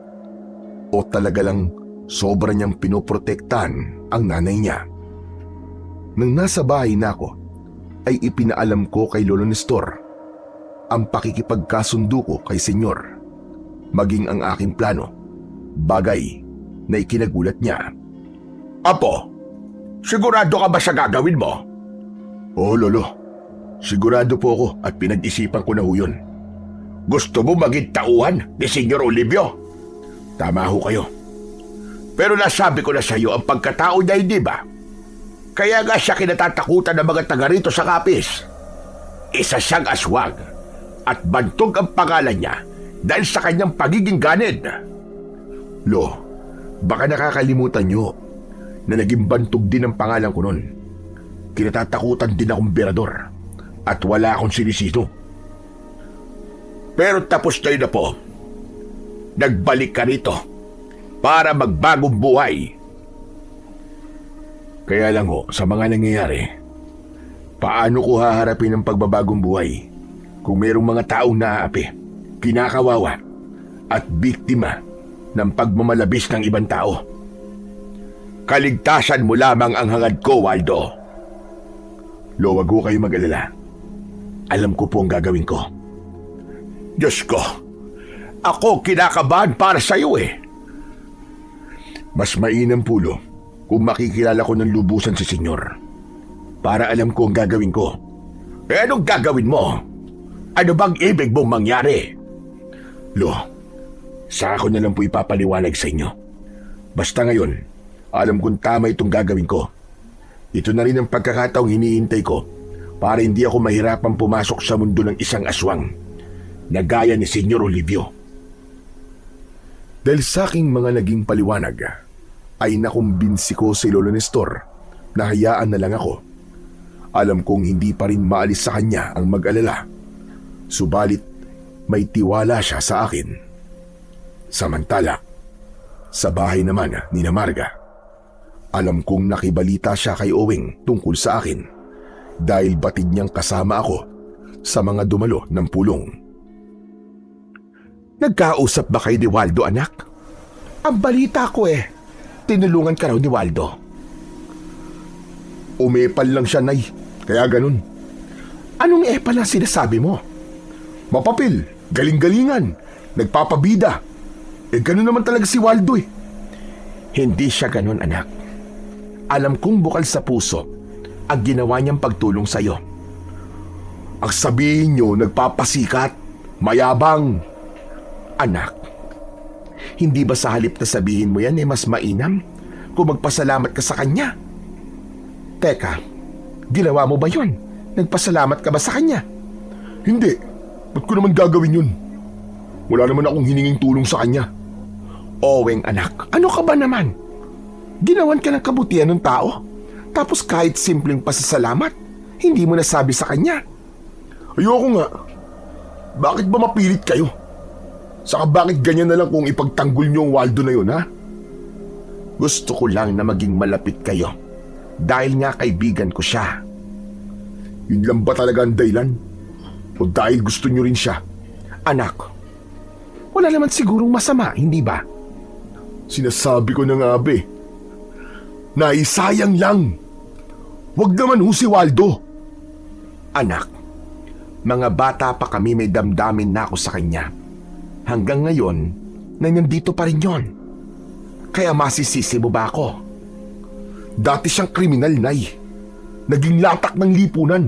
O talaga lang sobra niyang pinoprotektahan ang nanay niya. Nang nasa bahay na ako, ay ipinaalam ko kay Lolo Nestor ang pakikipagkasundo ko kay Senyor, maging ang aking plano, bagay na ikinagulat niya. Apo, sigurado ka ba sa gagawin mo? Oo, Lolo. Sigurado po ako at pinag-isipan ko na ho yun. Gusto mo maging tauhan ni Senyor Olivio? Tama ho kayo. Pero nasabi ko na sa iyo ang pagkatao niya, hindi ba? Kaya nga siya kinatatakutan ng mga taga rito sa Kapis. Isa siyang aswang at bantog ang pangalan niya dahil sa kanyang pagiging ganid. Lo, baka nakakalimutan niyo na naging bantog din ang pangalan ko nun. Kinatatakutan din akong berador at wala akong sinisino. Pero tapos tayo na po. Nagbalik ka rito para magbagong buhay. Kaya lang ho, sa mga nangyayari, paano ko haharapin ang pagbabagong buhay kung mayroong mga taong naaapi, kinakawawa at biktima ng pagmamalabis ng ibang tao? Kaligtasan mo lamang ang hangad ko, Waldo. Lo, wag ho kayo mag-alala. Alam ko po ang gagawin ko. Diyos ko, ako kinakabahan para sa iyo eh. Mas mainam po, Lo, kung makikilala ko ng lubusan si Senyor, para alam ko ang gagawin ko. Eh, anong gagawin mo? Ano bang ibig mong mangyari? Lo, saka ko na lang po ipapaliwanag sa inyo. Basta ngayon, alam kong tama itong gagawin ko. Ito na rin ang pagkakataong hinihintay ko para hindi ako mahirapang pumasok sa mundo ng isang aswang na gaya ni Senyor Olivio. Dahil sa aking mga naging paliwanag, ay nakumbinsi ko si Lolo Nestor na hayaan na lang ako. Alam kong hindi pa rin maalis sa kanya ang mag-alala. Subalit may tiwala siya sa akin. Samantala, sa bahay naman ni Marga, alam kong nakibalita siya kay Oweng tungkol sa akin dahil batid niyang kasama ako sa mga dumalo ng pulong. Nagkausap ba kayo ni Waldo, anak? Ang balita ko tinulungan ka raw ni Waldo. Umepal lang siya, Nay. Kaya ganun. Anong epal na sinasabi mo? Mapapil, galing-galingan, nagpapabida. Ganun naman talaga si Waldo eh. Hindi siya ganun, anak. Alam kong bukal sa puso ang ginawa niyang pagtulong sa'yo. Ang sabihin niyo, nagpapasikat, mayabang. Anak, hindi ba sa halip na sabihin mo yan mas mainam kung magpasalamat ka sa kanya? Teka, ginawa mo ba yun? Nagpasalamat ka ba sa kanya? Hindi. Ba't ko naman gagawin yun? Wala naman akong hininging tulong sa kanya. Oweng, anak, ano ka ba naman? Ginawan ka ng kabutihan ng tao, tapos kahit simpleng pasasalamat, hindi mo nasabi sa kanya. Ayoko nga. Bakit ba mapilit kayo? Saka bakit ganyan na lang kung ipagtanggol niyo ang Waldo na yun, ha? Gusto ko lang na maging malapit kayo. Dahil nga kaibigan ko siya. Yun lang ba talaga ang dahilan? O dahil gusto niyo rin siya? Anak, wala naman sigurong masama, hindi ba? Sinasabi ko na nga, be. Naisayang lang. Huwag naman ho si Waldo. Anak, mga bata pa kami, may damdamin na ako sa kanya. Hanggang ngayon, na nandito pa rin yon. Kaya masisisi mo ba ako? Dati siyang kriminal, Nay. Naging latak ng lipunan.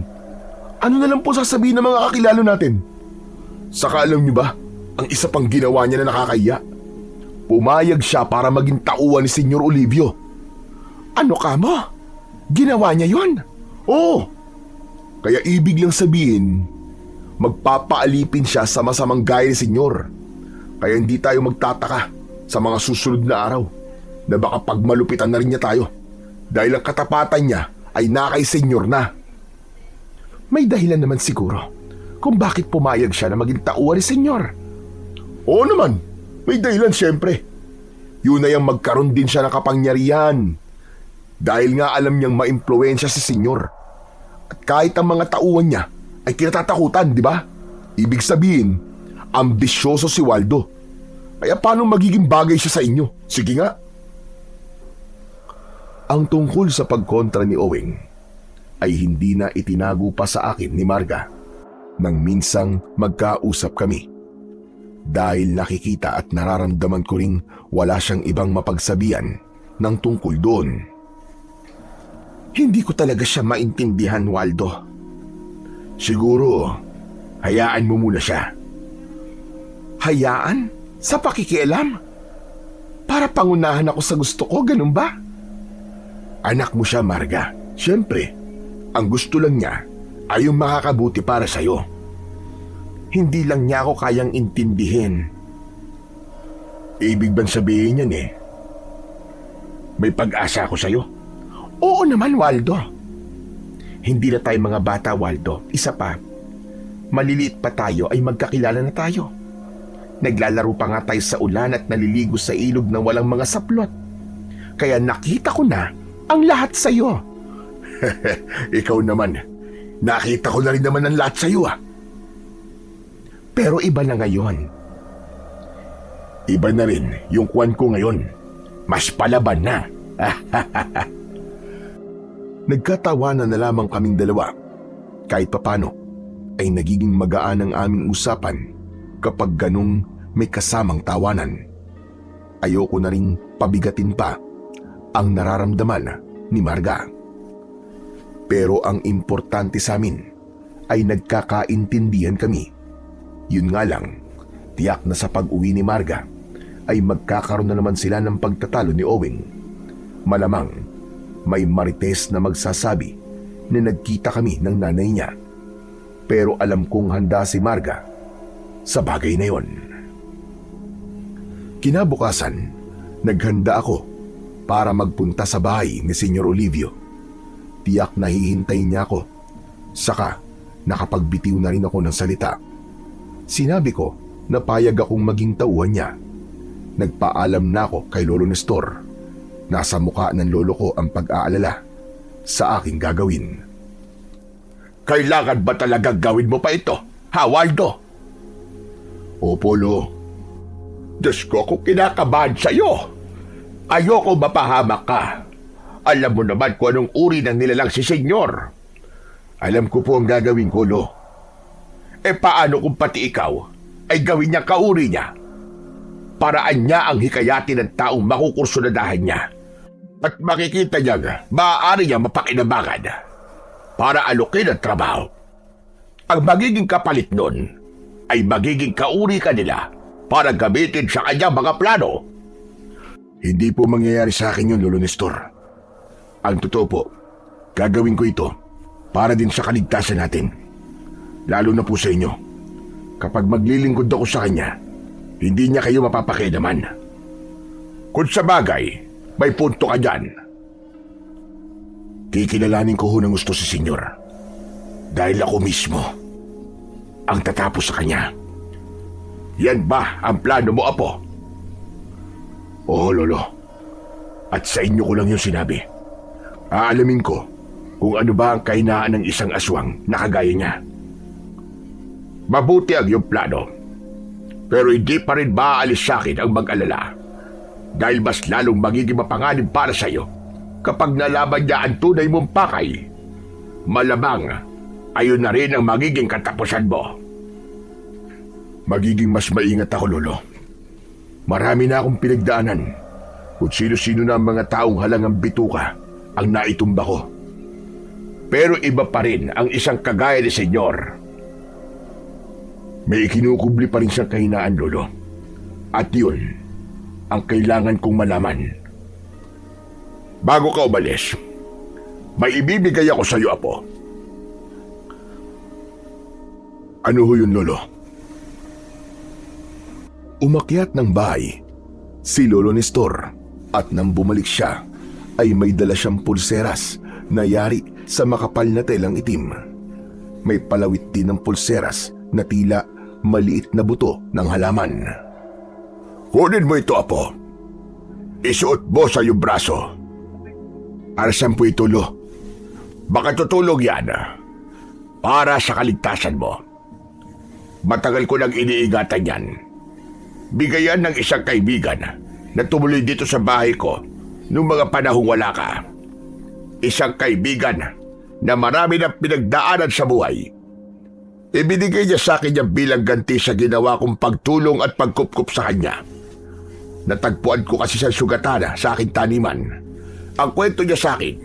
Ano na lang po sasabihin ng mga kakilala natin? Saka alam niyo ba, ang isa pang ginawa niya na nakakahiya. Pumayag siya para maging tauhan ni Senyor Olivio. Ano ka mo? Ginawa niya yon? Oo. Kaya ibig lang sabihin, magpapaalipin siya sa masamang gaya ni Senyor. Kaya hindi tayo magtataka sa mga susunod na araw na baka pagmalupitan na rin niya tayo dahil ang katapatan niya ay nakay Senyor na. May dahilan naman siguro kung bakit pumayag siya na maging tauhan ni Senyor. Oo naman, may dahilan siyempre. Yun ay ang magkaroon din siya ng kapangyarihan dahil nga alam niyang maimpluwensya si Senyor. At kahit ang mga tauhan niya ay kinatatakutan, di ba? Ibig sabihin, ambisyoso si Waldo. Kaya paano magiging bagay siya sa inyo? Sige nga. Ang tungkol sa pagkontra ni Owing ay hindi na itinago pa sa akin ni Marga nang minsang magkausap kami. Dahil nakikita at nararamdaman ko ring wala siyang ibang mapagsabihan ng tungkol doon. Hindi ko talaga siya maintindihan, Waldo. Siguro, hayaan mo muna siya. Hayaan? Sa pakikialam? Para pangunahan ako sa gusto ko, ganun ba? Anak mo siya, Marga. Siyempre, ang gusto lang niya ay yung makakabuti para sa'yo. Hindi lang niya ako kayang intindihin. Ibig bang sabihin yan eh? May pag-asa ako sa'yo? Oo naman, Waldo. Hindi na tayo mga bata, Waldo. Isa pa, maliliit pa tayo ay magkakilala na tayo. Naglalaro pa nga tayo sa ulan at naliligo sa ilog na walang mga saplot. Kaya nakita ko na ang lahat sa'yo. Ikaw naman, nakita ko na rin naman ang lahat sa'yo ah. Pero iba na ngayon. Iba na rin yung kwan ko ngayon. Mas palaban na. Nagkatawanan na lamang kaming dalawa. Kahit papano ay nagiging magaan ang aming usapan kapag ganong may kasamang tawanan. Ayoko na ring pabigatin pa ang nararamdaman ni Marga. Pero ang importante sa amin ay nagkakaintindihan kami. Yun nga lang, tiyak na sa pag-uwi ni Marga ay magkakaroon na naman sila ng pagtatalo ni Owing. Malamang may marites na magsasabi na nagkita kami ng nanay niya. Pero alam kong handa si Marga sa bagay na yon. Kinabukasan, naghanda ako para magpunta sa bahay ni Senyor Olivio. Tiyak na hihintayin niya ako. Saka nakapagbitiw na rin ako ng salita. Sinabi ko na payag akong maging tauhan niya. Nagpaalam na ako kay Lolo Nestor. Nasa mukha ng lolo ko ang pag-aalala sa aking gagawin. Kailangan ba talaga gawin mo pa ito, ha, Waldo? Opo, Lo. Diyos ko, kung kinakabahan sa'yo. Ayoko mapahamak ka. Alam mo naman kung anong uri ng nilalang si Senyor. Alam ko po ang gagawin ko, Lo. Paano kung pati ikaw ay gawin niya kauri niya? Paraan niya ang hikayatin ng taong makukursunadahan niya. At makikita niya, maaari niya mapakinabangan para alukin ang trabaho. Ang magiging kapalit nun ay magiging kauri ka nila para gamitin sa kanya mga plano. Hindi po mangyayari sa akin yun, Lolo Nestor. Ang totoo po, gagawin ko ito para din sa kaligtasan natin. Lalo na po sa inyo. Kapag maglilingkod ako sa kanya, hindi niya kayo mapapakialaman. Kung sa bagay, may punto ka dyan. Kikilalanin ko ho ng gusto si Senyor. Dahil ako mismo ang tatapos sa kanya. Yan ba ang plano mo, Apo? Oo, Lolo. At sa inyo ko lang yung sinabi. Aalamin ko kung ano ba ang kahinaan ng isang aswang na kagaya niya. Mabuti ang iyong plano. Pero hindi pa rin maaalis sa akin ang mag-alala. Dahil mas lalong magiging mapanganib para sa iyo kapag nalaman niya ang tunay mong pakay. Malamang, ayun na rin ang magiging katapusan mo. Magiging mas maingat ako, Lolo. Marami na akong pinagdaanan kung sino-sino na ang mga taong halangang bituka ang naitumba ko. Pero iba pa rin ang isang kagaya ni Senyor. May ikinukubli pa rin siyang kahinaan, Lolo. At yun ang kailangan kong malaman. Bago ka umalis, may ibibigay ako sa iyo, Apo. Ano ho yun, Lolo? Umakyat ng bahay si Lolo Nestor at nang bumalik siya ay may dala siyang pulseras na yari sa makapal na telang itim. May palawit din ng pulseras na tila maliit na buto ng halaman. Kunin mo ito, Apo. Isuot mo sa iyong braso. Arasan po ito, Lo. Baka tutulog yan para sa kaligtasan mo. Matagal ko nang iniingatan yan. Bigayan ng isang kaibigan na tumuloy dito sa bahay ko noong mga panahong wala ka. Isang kaibigan na marami ng pinagdaanan sa buhay. Ibinigay niya sa akin yan bilang ganti sa ginawa kong pagtulong at pagkupkup sa kanya. Natagpuan ko kasi sa sugatan sa aking taniman. Ang kwento niya sa akin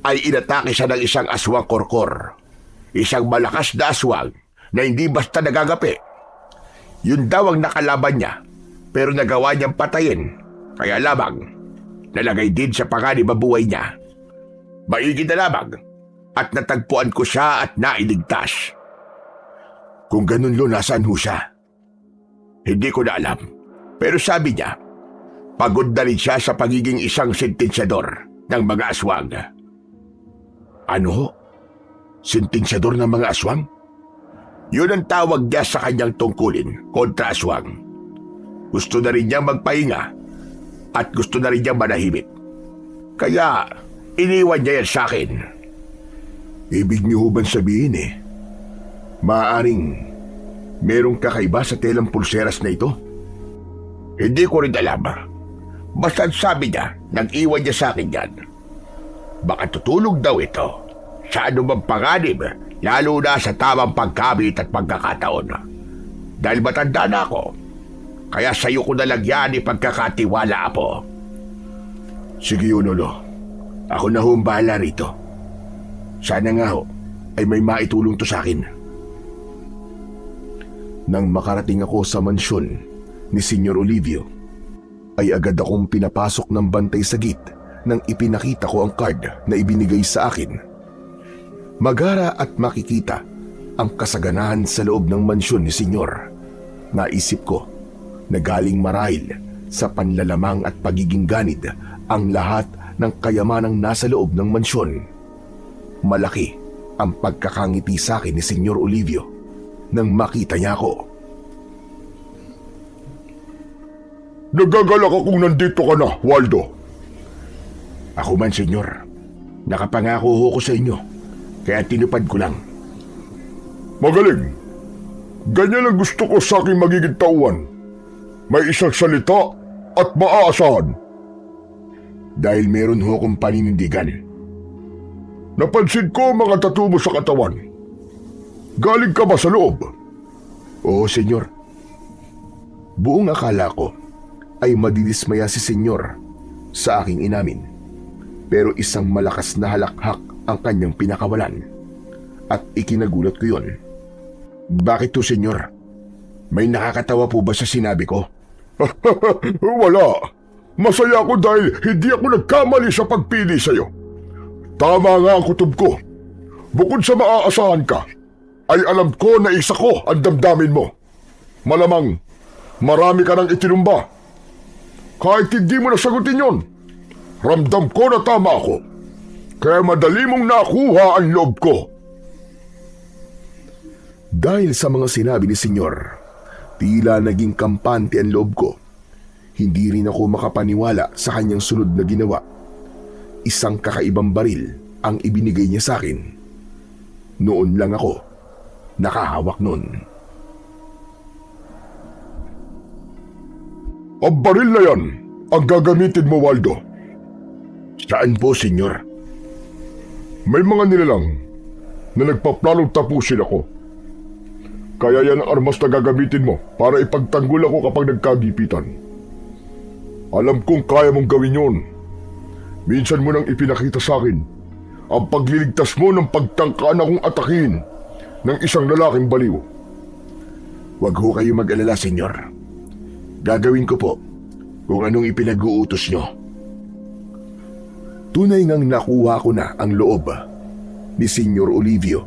ay inatake siya ng isang aswang korkor. Isang malakas na aswang na hindi basta nagagapi. Yun daw ang nakalaban niya, pero nagawa niyang patayin. Kaya lamang, nalagay din sa panganib ang buhay niya. Maigi na lamang, at natagpuan ko siya at nailigtas. Kung ganun, Lo, nasaan ho siya? Hindi ko na alam, pero sabi niya, pagod na rin siya sa pagiging isang sentensyador ng mga aswang. Ano ho? Sentensyador ng mga aswang? Yun ang tawag niya sa kanyang tungkulin kontra aswang. Gusto na rin niyang magpahinga at gusto na rin niyang manahimik. Kaya iniwan niya yan sa akin. Ibig niyo ho bang sabihin maaaring merong kakaiba sa telang pulseras na ito? Hindi ko rin alam. Basta sabi niya, nag-iwan niya sa akin yan. Baka tutulog daw ito sa anumang panganib, lalo na sa tamang pagkabit at pagkakataon. Dahil matanda na ako, kaya sa iyo ko na lang yan ipagkakatiwala, Apo. Sige, Lolo. Ako na ho ang bahala rito. Sana nga ho ay may maitulong to sa akin. Nang makarating ako sa mansyon ni Senyor Olivio, ay agad akong pinapasok ng bantay sa gate nang ipinakita ko ang card na ibinigay sa akin. Magara at makikita ang kasaganahan sa loob ng mansyon ni Senyor. Naisip ko na galing marahil sa panlalamang at pagiging ganid ang lahat ng kayamanang nasa loob ng mansyon. Malaki ang pagkakangiti sa akin ni Senyor Olivio nang makita niya ako. Nagagalak akong nandito ka na, Waldo. Ako man, Senyor. Nakapangako ho ko sa inyo, kaya tinupad ko lang. Magaling. Ganyan ang gusto ko sa aking magiging tauhan. May isang salita at maaasahan. Dahil meron ho akong paninindigan. Napansin ko mga tattoo mo sa katawan. Galing ka ba sa loob? Oo, Senyor. Buong akala ko ay madidismaya si Senyor sa aking inamin. Pero isang malakas na halakhak ang kanyang pinakawalan. At ikinagulat ko yun. Bakit to, Senyor? May nakakatawa po ba sa sinabi ko? Wala. Masaya ako dahil hindi ako nagkamali sa pagpili sa'yo. Tama nga ang kutob ko. Bukod sa maaasahan ka, ay alam ko na isa ko ang damdamin mo. Malamang, marami ka nang itinumba. Kahit hindi mo nasagutin yon, ramdam ko na tama ako. Kaya madali mong nakuha ang loob ko. Dahil sa mga sinabi ni Senyor, Tila naging kampante ang loob ko. Hindi rin ako makapaniwala sa kanyang sunod na ginawa. Isang kakaibang baril ang ibinigay niya sa akin. Noon lang ako nakahawak nun. Ang baril na yan ang gagamitin mo, Waldo. Saan po, senyor? May mga nilalang na nagpaplanong tapusin ako. Kaya yan ang armas na gagamitin mo para ipagtanggol ako kapag nagkagipitan. Alam kong kaya mong gawin yun. Minsan mo nang ipinakita sa akin ang pagliligtas mo ng pagtangkaan akong atakin ng isang lalaking baliw. Huwag ho kayo mag-alala, senyor. Gagawin ko po kung anong ipinag-uutos nyo. Tunay ngang nakuha ko na ang loob ni Senyor Olivio.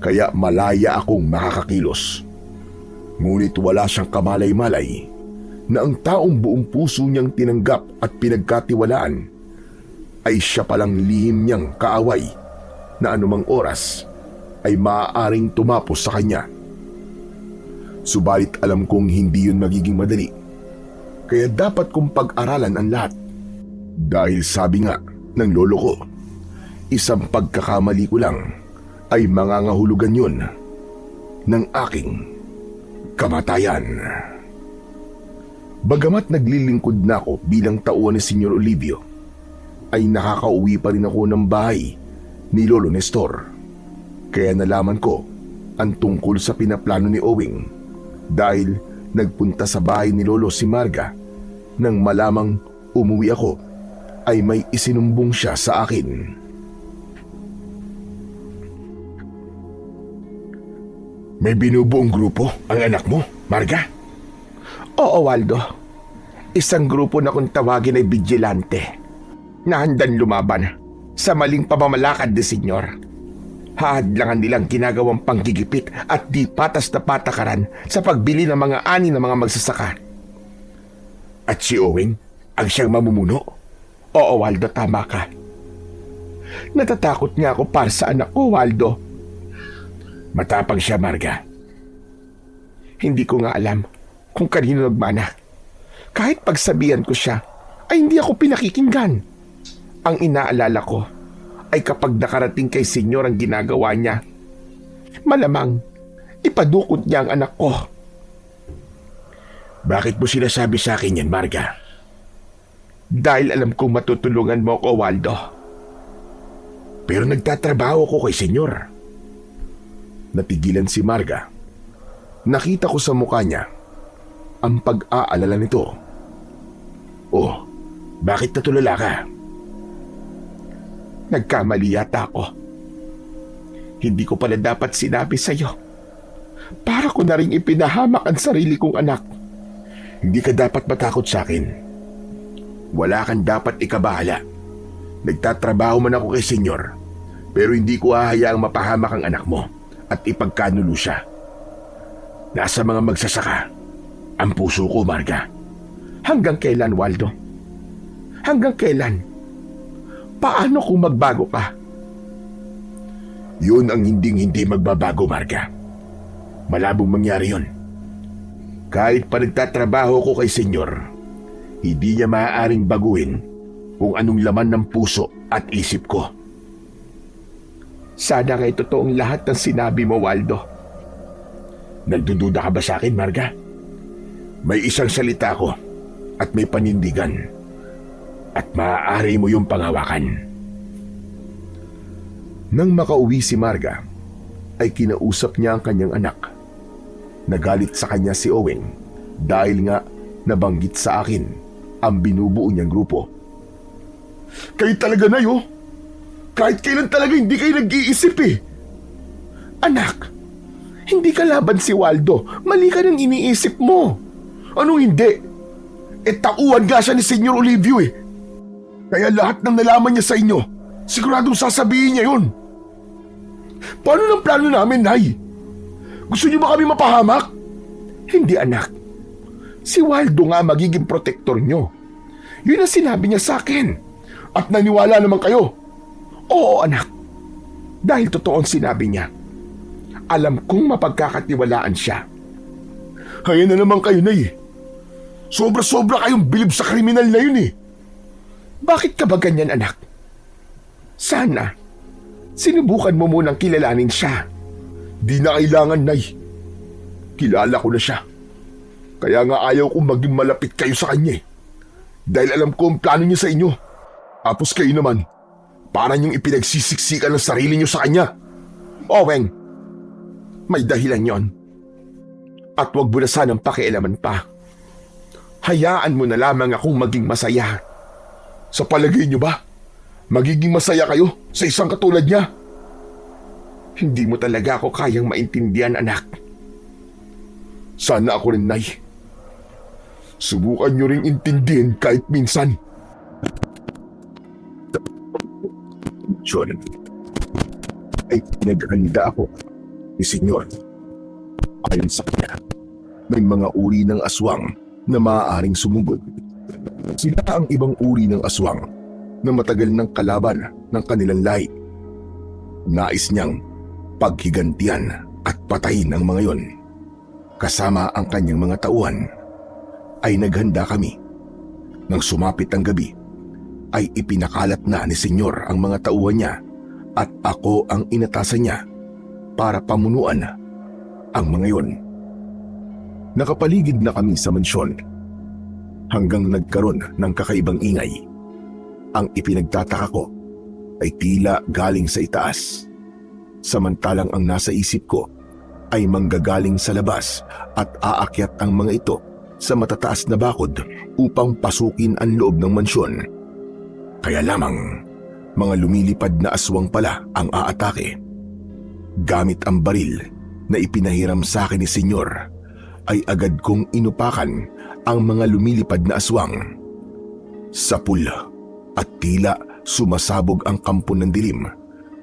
Kaya malaya akong makakakilos. Ngunit wala siyang kamalay-malay na ang taong buong puso niyang tinanggap at pinagkatiwalaan ay siya palang lihim niyang kaaway na anumang oras ay maaaring tumapos sa kanya. Subalit alam kong hindi yun magiging madali. Kaya dapat kong pag-aralan ang lahat. Dahil sabi nga ng lolo ko, isang pagkakamali ko lang ay mangangahulugan yun ng aking kamatayan. Bagamat naglilingkod na ako bilang tauhan ni Senyor Olivio, ay nakakauwi pa rin ako ng bahay ni Lolo Nestor. Kaya nalaman ko ang tungkol sa pinaplano ni Owing dahil nagpunta sa bahay ni Lolo si Marga nang malamang umuwi ako ay may isinumbong siya sa akin. May binubuong grupo ang anak mo, Marga? Oo, Waldo. Isang grupo na kung tawagin ay vigilante na handang lumaban sa maling pamamalakad ni Senyor. Hahadlangan nilang ginagawang panggigipit at di patas na patakaran sa pagbili ng mga ani ng mga magsasaka. At si Owing ang siyang mamumuno? Oo, Waldo, tama ka. Natatakot nga ako para sa anak ko, Waldo. Matapang siya, Marga. Hindi ko nga alam kung kanino nagmana. Kahit pagsabihan ko siya, ay hindi ako pinakikinggan. Ang inaalala ko ay kapag nakarating kay Senyor ang ginagawa niya, malamang ipadukot niya ang anak ko. Bakit mo sinasabi sa akin yan, Marga? Dahil alam kong matutulungan mo ko, Waldo. Pero nagtatrabaho ko kay Senyor. Natigilan si Marga. Nakita ko sa mukha niya ang pag-aalala nito. Oh, bakit natulala ka? Nagkamali yata ako. Hindi ko pala dapat sinabi sa'yo. Para ko na rin ipinahamak ang sarili kong anak. Hindi ka dapat matakot sa akin. Wala kang dapat ikabahala. Nagtatrabaho man ako kay Senyor, pero hindi ko hahayaang mapahamak ang anak mo at ipagkanulo siya. Nasa mga magsasaka ang puso ko, Marga. Hanggang kailan, Waldo? Hanggang kailan? Paano kung magbago ka? Yun ang hinding-hindi magbabago, Marga. Malabong mangyari yun. Kahit pa nagtatrabaho ko kay Senyor, hindi niya maaaring baguhin kung anong laman ng puso at isip ko. Sana nga'y totoong lahat ng sinabi mo, Waldo. Nagdududa ka ba sa akin, Marga? May isang salita ko at may panindigan. At maaari mo yung panghawakan. Nang makauwi si Marga, ay kinausap niya ang kanyang anak. Nagalit sa kanya si Owing dahil nga nabanggit sa akin ang binubuo niyang grupo. Kayo talaga na yo. Kahit kailan talaga hindi kayo nag-iisip eh. Anak, hindi ka laban si Waldo. Mali ka ng iniisip mo. Anong hindi? Tauhan nga siya ni Senyor Olivio eh. Kaya lahat ng nalaman niya sa inyo, siguradong sasabihin niya yun. Paano ng plano namin, Nay? Gusto niyo ba kami mapahamak? Hindi, anak. Si Waldo nga magiging protektor nyo. Yun ang sinabi niya sa akin. At naniwala naman kayo? Oo, anak. Dahil totoo ang sinabi niya. Alam kong mapagkakatiwalaan siya. Kaya na naman kayo, Nay. Sobra-sobra kayong bilib sa kriminal na yun eh. Bakit ka ba ganyan, anak? Sana, sinubukan mo munang kilalanin siya. Di na kailangan, Nay. Kilala ko na siya. Kaya nga ayaw kong maging malapit kayo sa kanya eh. Dahil alam ko ang plano niya sa inyo. Tapos kayo naman, para niyong ipinagsisiksikan ng sarili niyo sa kanya. Oweng, may dahilan yon. At wag mo na sanang pakialaman pa. Hayaan mo na lamang akong maging masaya. Sa palagay niyo ba, magiging masaya kayo sa isang katulad niya? Hindi mo talaga ako kayang maintindihan, anak. Sana ako rin, Nay. Subukan niyo ring intindihin kahit minsan. John, ay naghanda ako ni Senyor. Ayon sa kanya, may mga uri ng aswang na maaaring sumugod. Sila ang ibang uri ng aswang na matagal ng kalaban ng kanilang lahi. Nais niyang paghigantian at patayin ang mga yon. Kasama ang kanyang mga tauhan, ay naghanda kami. Nang sumapit ang gabi, ay ipinakalat na ni Senyor ang mga tauhan niya at ako ang inatasan niya para pamunuan ang mga yon. Nakapaligid na kami sa mansyon hanggang nagkaroon ng kakaibang ingay. Ang ipinagtataka ko ay tila galing sa itaas, samantalang ang nasa isip ko ay manggagaling sa labas at aakyat ang mga ito sa matataas na bakod upang pasukin ang loob ng mansyon. Kaya lamang, mga lumilipad na aswang pala ang aatake. Gamit ang baril na ipinahiram sa akin ni Senyor, ay agad kong inupakan ang mga lumilipad na aswang. Sapul at tila sumasabog ang kampo ng dilim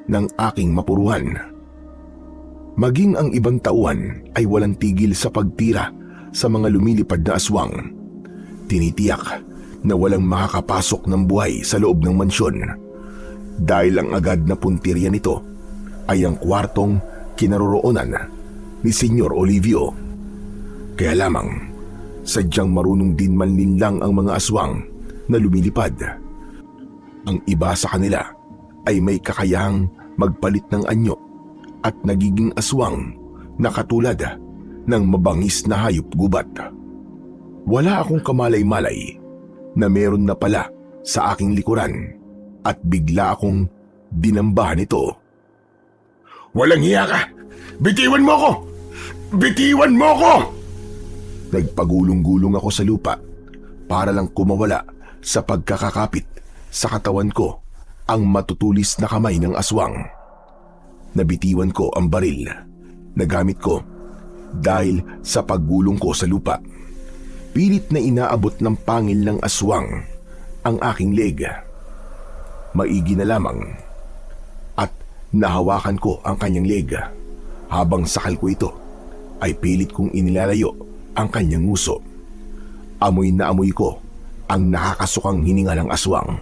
ng aking mapuruhan. Maging ang ibang tauhan ay walang tigil sa pagtira sa mga lumilipad na aswang. Tinitiyak na walang makakapasok ng buhay sa loob ng mansyon dahil ang agad na puntirya nito ay ang kwartong kinaroroonan ni Senyor Olivio. Kaya lamang, sadyang marunong din manlinlang ang mga aswang na lumilipad. Ang iba sa kanila ay may kakayahang magpalit ng anyo at nagiging aswang na katulad ng mabangis na hayop gubat. Wala akong kamalay-malay na meron na pala sa aking likuran at bigla akong dinambahan ito. Walang hiya ka! Bitiwan mo ko! Bitiwan mo ko! Nagpagulong-gulong ako sa lupa para lang kumawala sa pagkakakapit sa katawan ko ang matutulis na kamay ng aswang. Nabitiwan ko ang baril na gamit ko dahil sa paggulong ko sa lupa. Pilit na inaabot ng pangil ng aswang ang aking leg. Maigi na lamang at nahawakan ko ang kanyang leg. Habang sakal ko ito ay pilit kong inilalayo ang kanyang nguso. Amoy na amoy ko ang nakakasukang hininga ng aswang.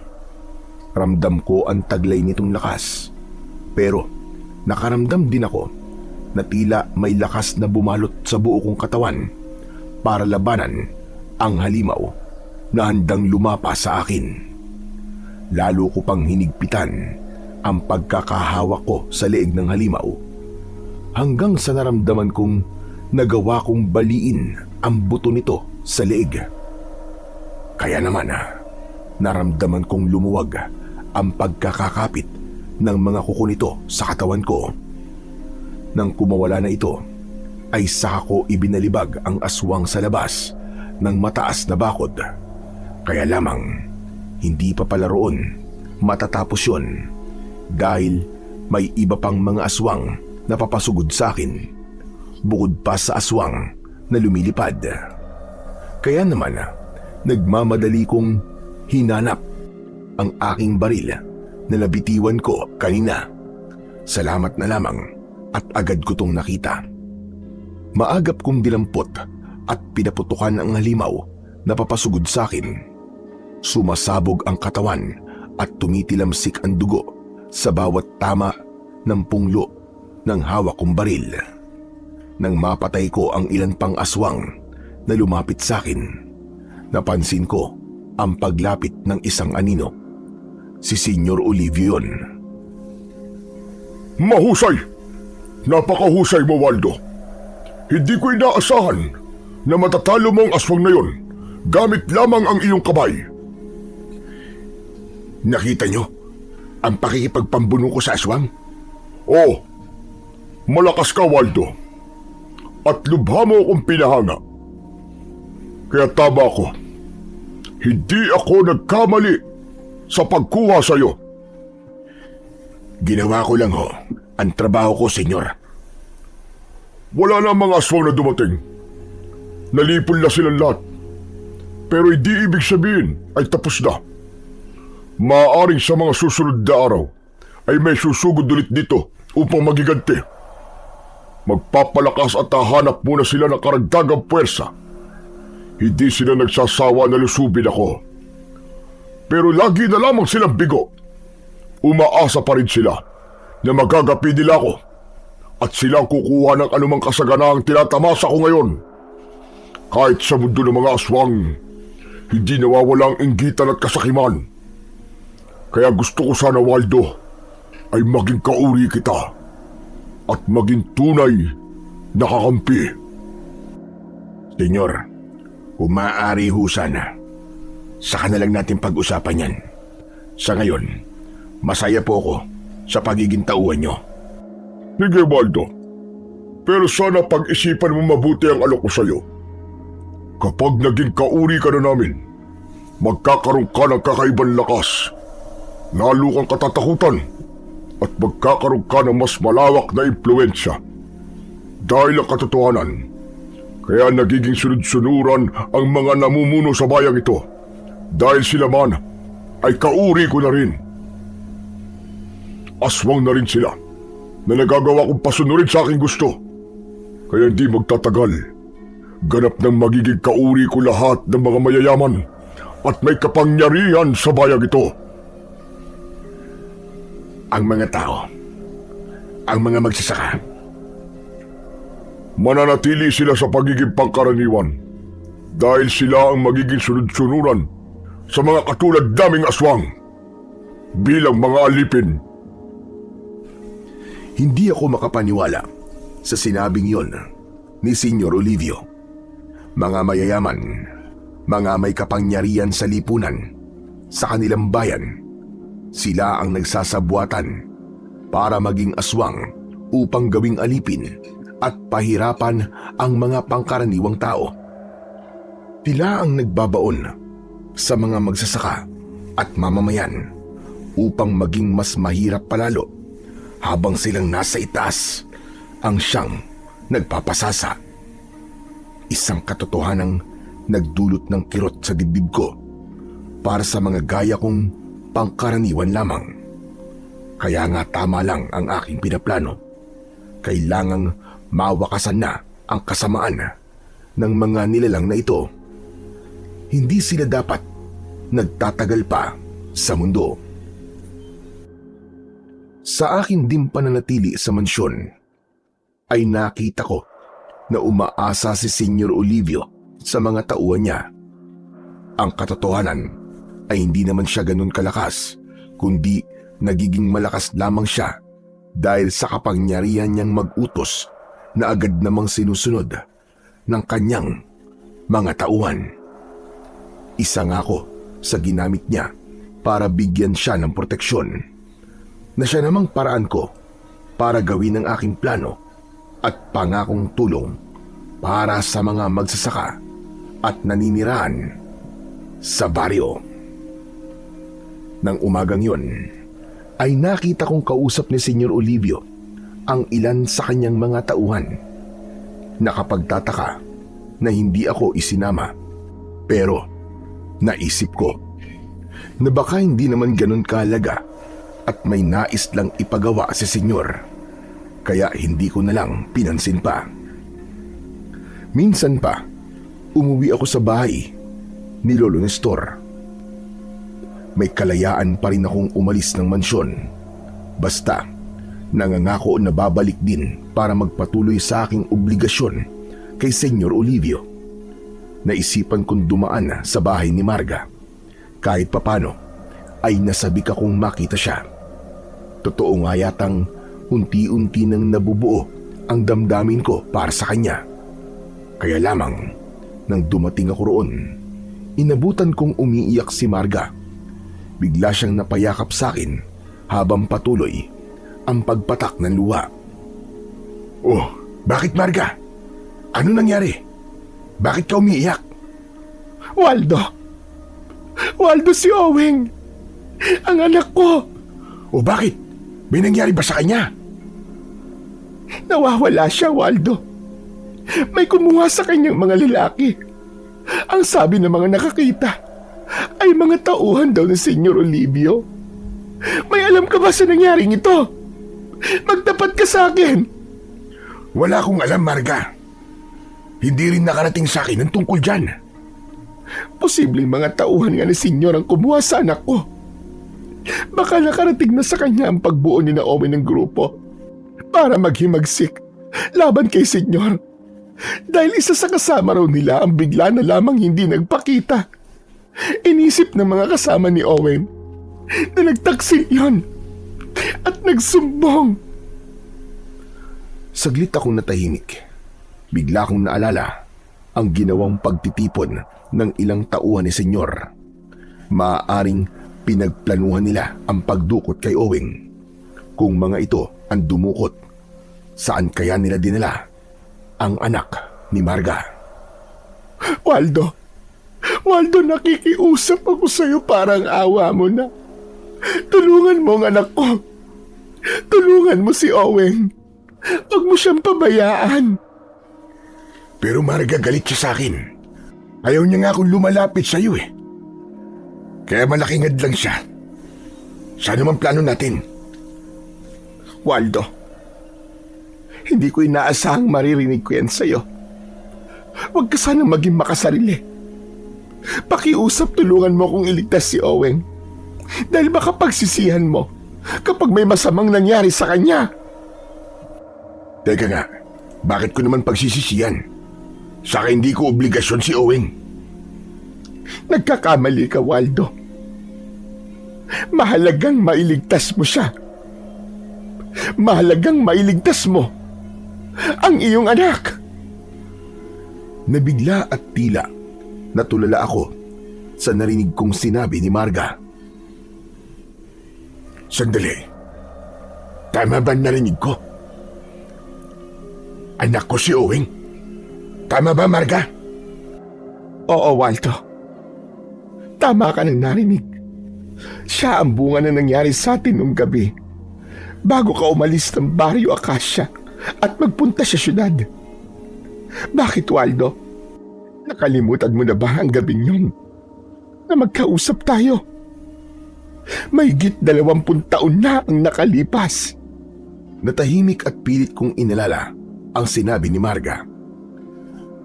Ramdam ko ang taglay nitong lakas. Pero nakaramdam din ako na tila may lakas na bumalot sa buo kong katawan para labanan ang halimaw na handang lumapa sa akin. Lalo ko pang hinigpitan ang pagkakahawak ko sa leeg ng halimaw hanggang sa naramdaman kong nagawa kong baliin ang buto nito sa leeg. Kaya naman, naramdaman kong lumuwag ang pagkakakapit ng mga kuko nito sa katawan ko. Nang kumawala na ito, ay saka ko ibinalibag ang aswang sa labas ng mataas na bakod. Kaya lamang, hindi pa pala roon matatapos yun dahil may iba pang mga aswang na papasugod sa akin bukod pa sa aswang na lumilipad. Kaya naman, nagmamadali kong hinanap ang aking baril na nabitiwan ko kanina. Salamat na lamang at agad ko tong nakita. Maagap kong dilampot at pinaputukan ang halimaw na papasugod sa akin. Sumasabog ang katawan at tumitilamsik ang dugo sa bawat tama ng punglo ng hawak kong baril. Nang mapatay ko ang ilan pang aswang na lumapit sa akin. Napansin ko ang paglapit ng isang anino. Si Senyor Olivio yun. Mahusay! Napakahusay mo, Waldo. Hindi ko inaasahan na matatalo mo ang aswang na yon gamit lamang ang iyong kamay. Nakita nyo ang pakikipagpambuno ko sa aswang? Oh, malakas ka, Waldo. At lubha mo akong pinahanga. Kaya tama ako. Hindi ako nagkamali sa pagkuha sa iyo. Ginawa ko lang ho ang trabaho ko, senyor. Wala na mga aswang na dumating. Nalipol na silang lahat. Pero hindi ibig sabihin ay tapos na. Maaaring sa mga susunod na araw ay may susugod ulit dito upang magiganti. Magpapalakas at hahanap muna sila ng karagdagang puwersa. Hindi sila nagsasawa na lusubin ako. Pero lagi na lamang silang bigo. Umaasa pa rin sila na magagapi nila ako at sila ang kukuha ng anumang kasaganaang tinatamasa ko ngayon. Kahit sa mundo ng mga aswang, hindi nawawala ang inggitan at kasakiman. Kaya gusto ko sana, Waldo, ay maging kauri kita at maging tunay na kakampi. Senyor, kung maaari ho sana, saka na lang natin pag-usapan yan. Sa ngayon, masaya po ako sa pagiging tauhan nyo. Sige, Waldo. Pero sana pag-isipan mo mabuti ang alok ko sa'yo. Kapag naging kauri ka na namin, magkakaroon ka ng kakaibang lakas. Lalo kang katatakutan at magkakaroon ka ng mas malawak na impluensya. Dahil ang katotohanan, kaya nagiging sunod-sunuran ang mga namumuno sa bayang ito. Dahil sila man ay kauri ko na rin. Aswang na rin sila na nagagawa kong pasunurin sa aking gusto. Kaya hindi magtatagal. Ganap ng magiging kauri ko lahat ng mga mayayaman at may kapangyarihan sa bayang ito. Ang mga tao, ang mga magsasaka, mananatili sila sa pagiging pangkaraniwan dahil sila ang magiging sunod-sunuran sa mga katulad naming aswang bilang mga alipin. Hindi ako makapaniwala sa sinabing yon ni Senyor Olivio. Mga mayayaman, mga may kapangyarihan sa lipunan, sa kanilang bayan, sila ang nagsasabuatan para maging aswang upang gawing alipin at pahirapan ang mga pangkaraniwang tao. Sila ang nagbabaon sa mga magsasaka at mamamayan upang maging mas mahirap palalo habang silang nasa itaas ang siyang nagpapasasa. Isang katotohanang nagdulot ng kirot sa dibdib ko para sa mga gaya kong pangkaraniwan lamang. Kaya nga tama lang ang aking pinaplano. Kailangang mawakasan na ang kasamaan ng mga nilalang na ito. Hindi sila dapat nagtatagal pa sa mundo. Sa akin din pananatili sa mansyon, ay nakita ko na umaasa si Senyor Olivio sa mga tauhan niya. Ang katotohanan ay hindi naman siya ganun kalakas, kundi nagiging malakas lamang siya dahil sa kapangyarihan niyang mag-utos na agad namang sinusunod ng kanyang mga tauhan. Isa nga ako sa ginamit niya para bigyan siya ng proteksyon, na siya namang paraan ko para gawin ang aking plano at pangakong tulong para sa mga magsasaka at naninirahan sa baryo. Nang umagang yon, ay nakita kong kausap ni Senyor Olivio ang ilan sa kanyang mga tauhan. Nakapagtataka na hindi ako isinama, pero naisip ko na baka hindi naman ganun kahalaga at may nais lang ipagawa si Senyor, kaya hindi ko na lang pinansin pa. Minsan pa, umuwi ako sa bahay ni Lolo Nestor. May kalayaan pa rin akong umalis ng mansyon. Basta, nangangako na babalik din para magpatuloy sa aking obligasyon kay Senyor Olivio. naisipan kong dumaan sa bahay ni Marga. Kahit papano ay nasabik akong makita siya. Totoo nga yatang unti-unti nang nabubuo ang damdamin ko para sa kanya. Kaya lamang nang dumating ako roon, inabutan kong umiiyak si Marga. Bigla siyang napayakap sa akin habang patuloy ang pagpatak ng luha. Oh, bakit Marga? Ano nangyari? Bakit ka umiiyak? Waldo! Waldo, si Oweng! Ang anak ko! O bakit? May nangyari ba sa kanya? Nawawala siya, Waldo. May kumuha sa kanyang mga lalaki. Ang sabi ng mga nakakita ay mga tauhan daw ni Senyor Olivio. May alam ka ba sa nangyaring ito? Magtapat ka sa akin! Wala akong alam, Marga. Hindi rin nakarating sa akin ang tungkol dyan. Posibleng mga tauhan nga ni Senyor ang kumuha sa anak ko. Baka nakarating na sa kanya ang pagbuo ni Naomi ng grupo para maghimagsik laban kay Senyor. Dahil isa sa kasama raw nila ang bigla na lamang hindi nagpakita. Inisip ng mga kasama ni Owen na nagtaksil yon at nagsumbong. Saglit akong natahimik. Bigla akong naalala ang ginawang pagtitipon ng ilang tauhan ni Senyor. Maaaring pinagplanuhan nila ang pagdukot kay Oweng. Kung mga ito ang dumukot, saan kaya nila dinala ang anak ni Marga? Waldo, nakikiusap ako sa'yo, parang awa mo na. Tulungan mo ang anak ko. Tulungan mo si Oweng. Huwag mo siyang pabayaan. Pero Marga, galit siya sa akin. Ayaw niya nga akong lumalapit sa iyo eh. Kaya malaking hadlang siya. Saan naman plano natin? Waldo, hindi ko inaasahang maririnig ko yan sa'yo. Huwag ka sanang maging makasarili. Pakiusap, tulungan mo kung iligtas si Oweng. Dahil baka pagsisihan mo kapag may masamang nangyari sa kanya. Teka nga, bakit ko naman pagsisisiyan? Saka hindi ko obligasyon si Oweng. Nagkakamali ka, Waldo. Mahalagang mailigtas mo siya. Mahalagang mailigtas mo ang iyong anak. Nabigla at tila natulala ako sa narinig kong sinabi ni Marga. Sandali. Tama ba narinig ko? Anak ko si Oweng. Tama ba, Marga? Oo, Waldo. Tama ka nang narinig. Siya ang bunga na nangyari sa atin noong gabi bago ka umalis ng Barrio Acacia at magpunta sa syudad. Bakit, Waldo? Nakalimutan mo na ba ang gabing yun na magkausap tayo? Mahigit 20 taon na ang nakalipas. Natahimik at pilit kong inalala ang sinabi ni Marga.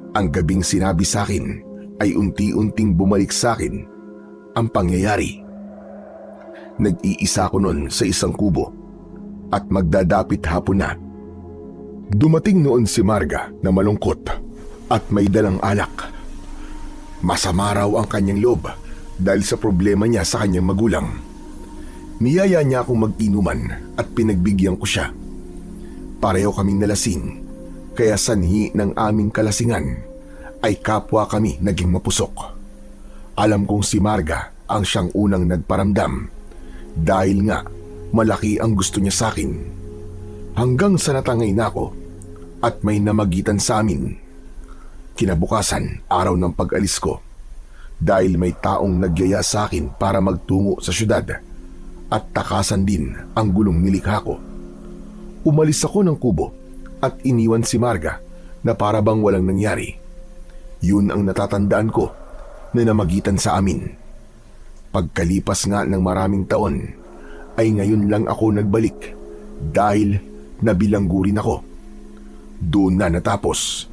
Ang gabing sinabi sa akin ay unti-unting bumalik sa akin ang pangyayari. Nag-iisa ko noon sa isang kubo at magdadapit hapon na. Dumating noon si Marga na malungkot at may dalang alak. Masama raw ang kanyang loob dahil sa problema niya sa kanyang magulang. Niyaya niya akong mag-inuman at pinagbigyan ko siya. Pareho kaming nalasing, kaya sanhi ng aming kalasingan ay kapwa kami naging mapusok. Alam kong si Marga ang siyang unang nagparamdam dahil nga malaki ang gusto niya sa akin. Hanggang sa natangay na ako at may namagitan sa amin. Kinabukasan, araw ng pag-alis ko, dahil may taong nagyaya sa akin para magtungo sa syudad at takasan din ang gulong nilikha ko. Umalis ako ng kubo at iniwan si Marga na para bang walang nangyari. Yun ang natatandaan ko na namagitan sa amin. Pagkalipas nga ng maraming taon, ay ngayon lang ako nagbalik dahil nabilanggo rin ako. Doon na natapos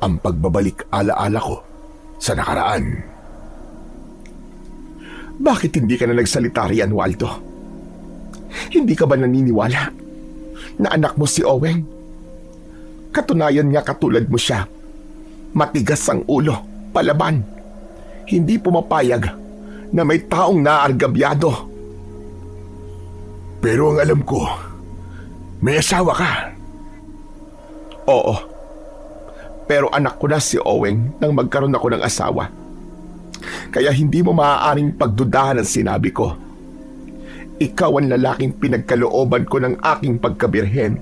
ang pagbabalik alaala ko sa nakaraan. Bakit hindi ka na nagsalita riyan, Waldo? Hindi ka ba naniniwala na anak mo si Oweng? Katunayan nga katulad mo siya. Matigas ang ulo palaban. Hindi pumapayag na may taong naargabyado. Pero ang alam ko, may asawa ka. Oo. Pero anak ko na si Oweng nang magkaroon ako ng asawa. Kaya hindi mo maaaring pagdudahan ang sinabi ko. Ikaw ang lalaking pinagkalooban ko ng aking pagkabirhen.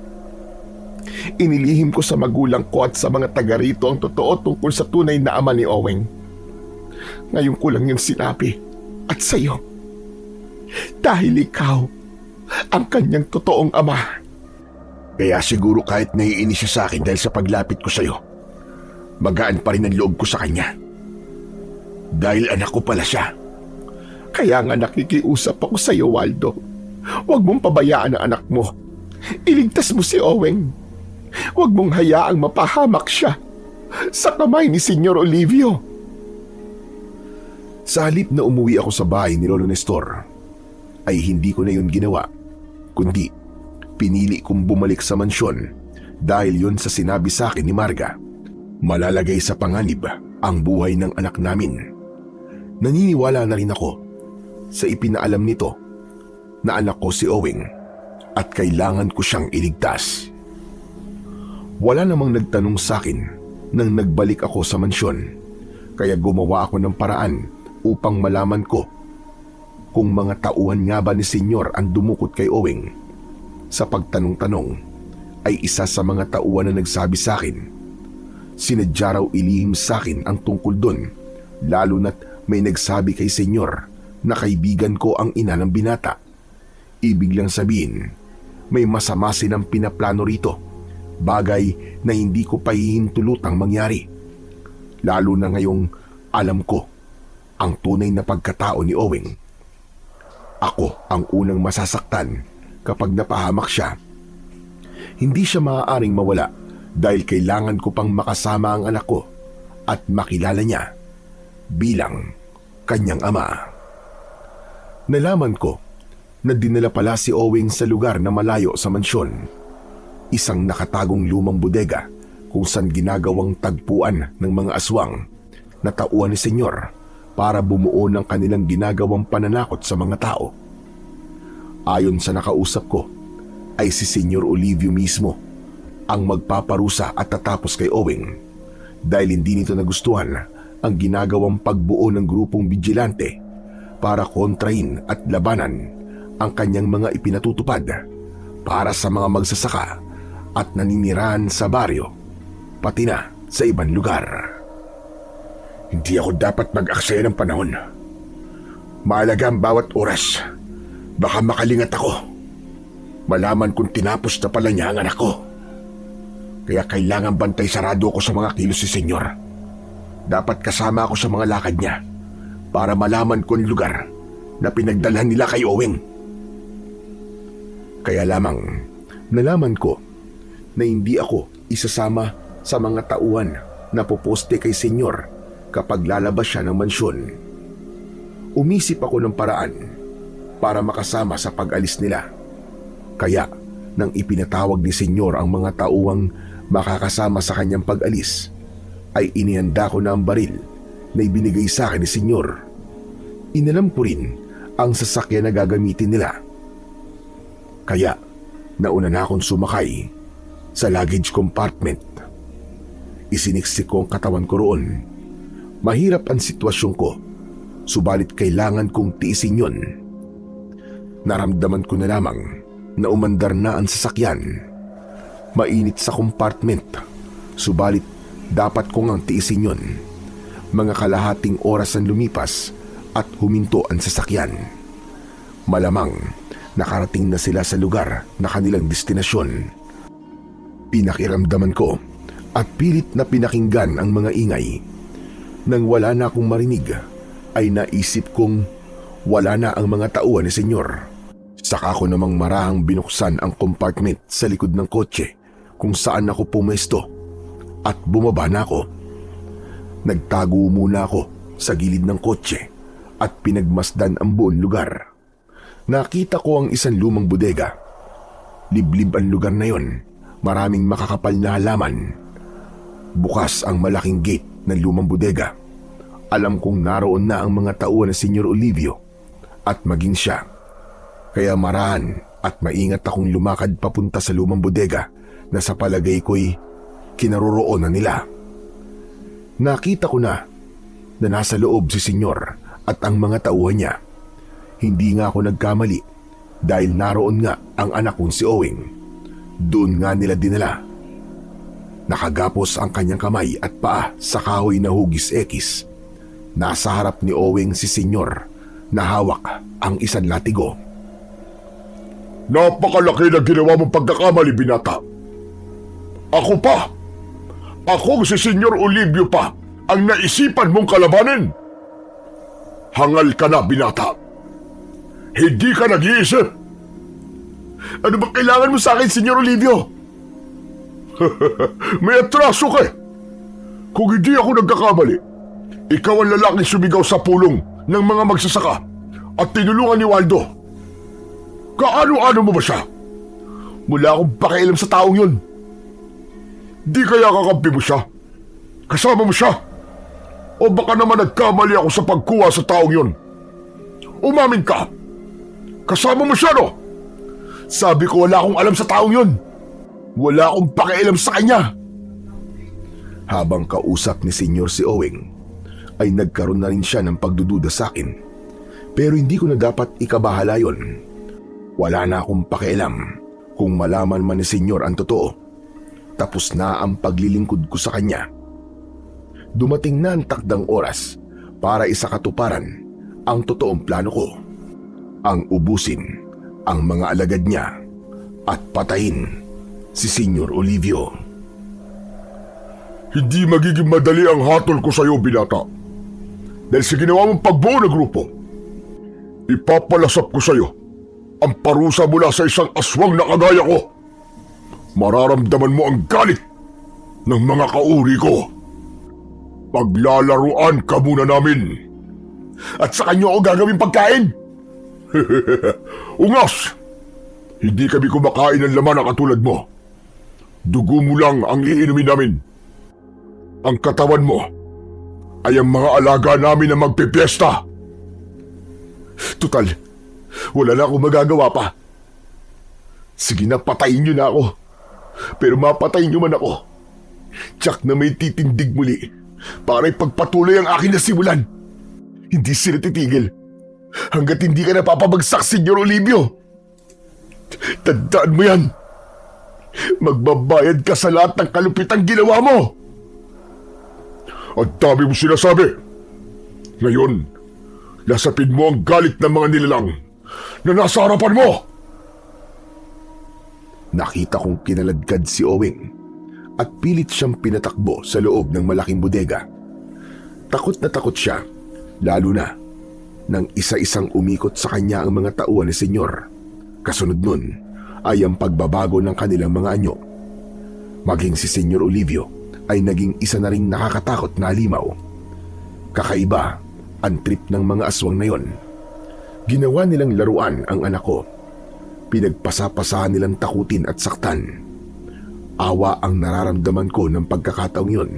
Inilihim ko sa magulang ko at sa mga taga rito ang totoo tungkol sa tunay na ama ni Oweng. Ngayon ko lang yung sinabi at sa'yo. Dahil ikaw ang kanyang totoong ama. Kaya siguro kahit naiinis siya sa akin dahil sa paglapit ko sa'yo, magaan pa rin ang loob ko sa kanya. Dahil anak ko pala siya. Kaya nga nakikiusap ako sa iyo, Waldo. Huwag mong pabayaan ang anak mo. Iligtas mo si Oweng. Huwag mong hayaang mapahamak siya sa kamay ni Senyor Olivio. Sa halip na umuwi ako sa bahay ni Lolo Nestor, ay hindi ko na yun ginawa, kundi pinili kong bumalik sa mansyon dahil yun sa sinabi sa akin ni Marga. Malalagay sa panganib ang buhay ng anak namin. Naniniwala na rin ako sa ipinaalam nito na anak ko si Oweng at kailangan ko siyang iligtas. Wala namang nagtanong sa akin nang nagbalik ako sa mansyon, kaya gumawa ako ng paraan upang malaman ko kung mga tauhan nga ba ni Senyor ang dumukot kay Oweng. Sa pagtanong-tanong ay isa sa mga tauhan na nagsabi sa akin. Sinadya raw ilihim sa akin ang tungkol doon, lalo na't may nagsabi kay Senyor na kaibigan ko ang ina ng binata. Ibig lang sabihin, may masama silang pinaplano rito, bagay na hindi ko pa hihintulutang mangyari. Lalo na ngayong alam ko ang tunay na pagkatao ni Oweng. Ako ang unang masasaktan kapag napahamak siya. Hindi siya maaaring mawala dahil kailangan ko pang makasama ang anak ko at makilala niya bilang kanyang ama. Nalaman ko na dinala pala si Oweng sa lugar na malayo sa mansyon. Isang nakatagong lumang bodega kung saan ginagawang tagpuan ng mga aswang na tauhan ni Senyor para bumuo ng kanilang ginagawang pananakot sa mga tao. Ayon sa nakausap ko, ay si Senyor Olivio mismo ang magpaparusa at tatapos kay Oweng dahil hindi nito nagustuhan ang ginagawang pagbuo ng grupong vigilante para kontrahin at labanan ang kanyang mga ipinatutupad para sa mga magsasaka at naninirahan sa baryo, pati na sa ibang lugar. Hindi ako dapat mag-aksaya ng panahon. Mahalaga ang bawat oras. Baka makalingat ako. Malaman kung tinapos na pala niya ang anak ko. Kaya kailangan bantay sarado ako sa mga kilos si Senyor. Dapat kasama ako sa mga lakad niya para malaman ko ang lugar na pinagdalhan nila kay Oweng. Kaya lamang nalaman ko na hindi ako isasama sa mga tauhan na poposte kay Senyor kapag lalabas siya ng mansyon. Umisip ako ng paraan para makasama sa pag-alis nila. Kaya nang ipinatawag ni Senyor ang mga tauhang makakasama sa kanyang pag-alis, ay inihanda ko na ang baril na ibinigay sa akin ni Senyor. Inalam ko rin ang sasakyan na gagamitin nila. Kaya nauna na akong sumakay sa luggage compartment. Isiniksik ko ang katawan ko roon. Mahirap ang sitwasyon ko, subalit kailangan kong tiisin yun. Naramdaman ko na lamang na umandar na ang sasakyan. Mainit sa compartment, subalit dapat kong ang tiisin yun. Mga kalahating oras ang lumipas at huminto ang sasakyan. Malamang nakarating na sila sa lugar na kanilang destinasyon. Pinakiramdaman ko at pilit na pinakinggan ang mga ingay. Nang wala na akong marinig, ay naisip kong wala na ang mga tauhan ni Senyor. Saka ko namang marahang binuksan ang compartment sa likod ng kotse kung saan ako pumesto at bumaba na ako. Nagtago muna ako sa gilid ng kotse at pinagmasdan ang buong lugar. Nakita ko ang isang lumang bodega. Liblib ang lugar na yon, maraming makakapal na halaman. Bukas ang malaking gate ng lumang bodega Alam kong naroon na ang mga tauhan ni Senyor Olivio at maging siya. Kaya marahan at maingat akong lumakad papunta sa lumang bodega na sa palagay ko'y kinaroroonan nila. Nakita ko na nasa loob si Senyor at ang mga tauhan niya. Hindi nga ako nagkamali dahil naroon nga ang anak kong si Owing. Doon nga nila dinala. Nakagapos ang kanyang kamay at paa sa kahoy na hugis-ekis. Nasa harap ni Owing si Senyor na hawak ang isang latigo. Napakalaki na ginawa mong pagkakamali, binata. Ako pa. Ako si Senyor Olivio pa ang naisipan mong kalabanin. Hangal ka na, binata. Hindi ka nag-iisip. Ano bang kailangan mo sa akin, Senyor Olivio? May atraso ka eh. Kung hindi ako nagkakamali, ikaw ang lalaking sumigaw sa pulong ng mga magsasaka at tinulungan ni Waldo. Kaano-ano mo ba siya? Wala akong pakialam sa taong yun. Di kaya kakampi mo siya? Kasama mo siya? O baka naman nagkamali ako sa pagkuha sa taong yun? Umamin ka. Kasama mo siya, no? Sabi ko wala akong alam sa taong yun. Wala akong pakialam sa kanya. Habang kausap ni Senyor si Owing, ay nagkaroon na rin siya ng pagdududa sa akin. Pero hindi ko na dapat ikabahala yon. Wala na akong pakialam kung malaman man ni Senyor ang totoo. Tapos na ang paglilingkod ko sa kanya. Dumating na ang takdang oras para isakatuparan ang totoong plano ko. Ang ubusin ang mga alagad niya at patayin si Senyor Olivio. Hindi magiging madali ang hatol ko sa iyo, binata. Dahil sa ginawa mong pagbuo ng grupo, ipapalasap ko sa iyo ang parusa mula sa isang aswang na kagaya ko. Mararamdaman mo ang galit ng mga kauri ko. Paglalaruan ka muna namin. At sa kanya ako gagawin pagkain. Ungas! Hindi kami kumakain ng laman na katulad mo. Dugo mo lang ang iinumin namin. Ang katawan mo ay ang mga alaga namin na magpipiesta. Tutal, wala na akong magagawa pa. Sige na, patayin niyo na ako. Pero mapatayin niyo man ako, tiyak na may titindig muli para ipagpatuloy ang aking nasimulan. Hindi sila titigil hanggat hindi ka napapabagsak, Senyor Olivio. Tandaan mo yan. Magbabayad ka sa lahat ng kalupitang ginawa mo. Ang dami mo sinasabi. Ngayon, lasapin mo ang galit ng mga nilalang na nasa harapan mo. Nakita kong kinaladkad si Owing at pilit siyang pinatakbo sa loob ng malaking bodega. Takot na takot siya, lalo na nang isa-isang umikot sa kanya ang mga tauhan ni Senyor. Kasunod nun ay ang pagbabago ng kanilang mga anyo. Maging si Senyor Olivio ay naging isa na ring nakakatakot na halimaw. Kakaiba ang trip ng mga aswang na yon. Ginawa nilang laruan ang anak ko. Pinagpasapasahan nilang takutin at saktan. Awa ang nararamdaman ko ng pagkakataong yon.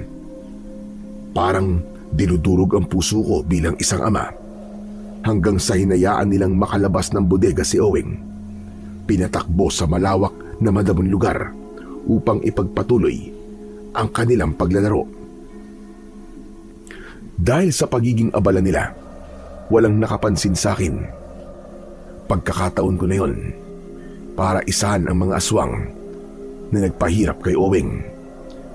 Parang dinudurog ang puso ko bilang isang ama. Hanggang sa hinayaan nilang makalabas ng bodega si Owing. Pinatakbo sa malawak na madamong lugar upang ipagpatuloy ang kanilang paglalaro. Dahil sa pagiging abala nila, walang nakapansin sa akin. Pagkakataon ko na yon para isahan ang mga aswang na nagpahirap kay Owing.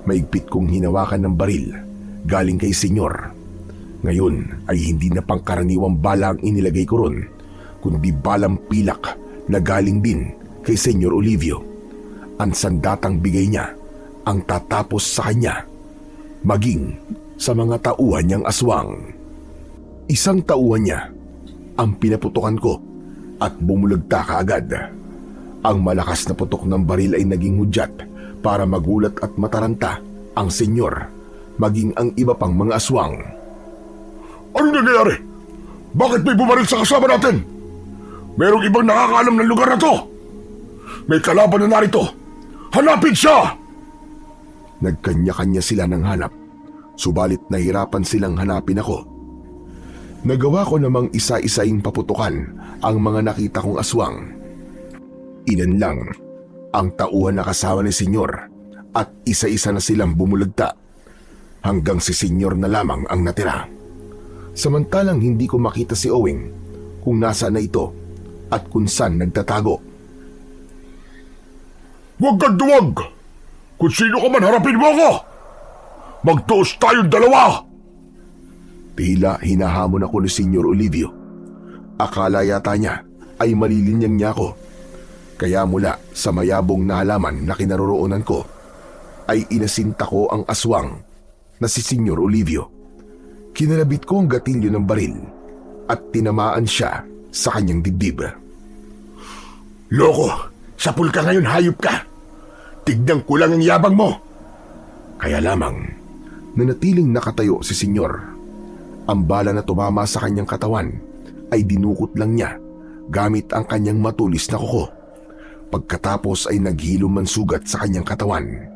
Maigpit kong hinawakan ng baril galing kay Senyor. Ngayon ay hindi na pangkaraniwang bala ang inilagay ko ron, kundi balang pilak na galing din kay Senyor Olivio. Ang sandatang bigay niya ang tatapos sa kanya, maging sa mga tauhan niyang aswang. Isang tauhan niya ang pinaputukan ko at bumulagta kaagad. Ang malakas na putok ng baril ay naging hudyat para magulat at mataranta ang Senyor, maging ang iba pang mga aswang. Ano nangyayari? Bakit may bumaril sa kasama natin? Merong ibang nakakaalam ng lugar na to. May kalaban na narito. Hanapin siya! Nagkanya-kanya sila ng hanap, subalit nahirapan silang hanapin ako. Nagawa ko namang isa-isaing paputukan ang mga nakita kong aswang. Ilan lang ang tauhan na kasama ni Senyor at isa-isa na silang bumulagta hanggang si Senyor na lamang ang natira. Samantalang hindi ko makita si Owing kung nasaan na ito at kung saan nagtatago. Huwag kang duwag! Kung sino ka man, harapin mo ako! Magtuos tayong dalawa! Tila hinahamon ako ni Senyor Olivio. Akala yata niya ay malilinyang niya ako. Kaya mula sa mayabong na halaman na kinaroroonan ko, ay inasinta ko ang aswang na si Senyor Olivio. Kinalabit ko ang gatilyo ng baril at tinamaan siya sa kanyang dibdib. Loko! Sapul ka ngayon, hayop ka! Tignan ko lang ang yabang mo! Kaya lamang, nanatiling nakatayo si Senyor. Ang bala na tumama sa kanyang katawan ay dinukot lang niya gamit ang kanyang matulis na kuko. Pagkatapos ay naghilom man sugat sa kanyang katawan.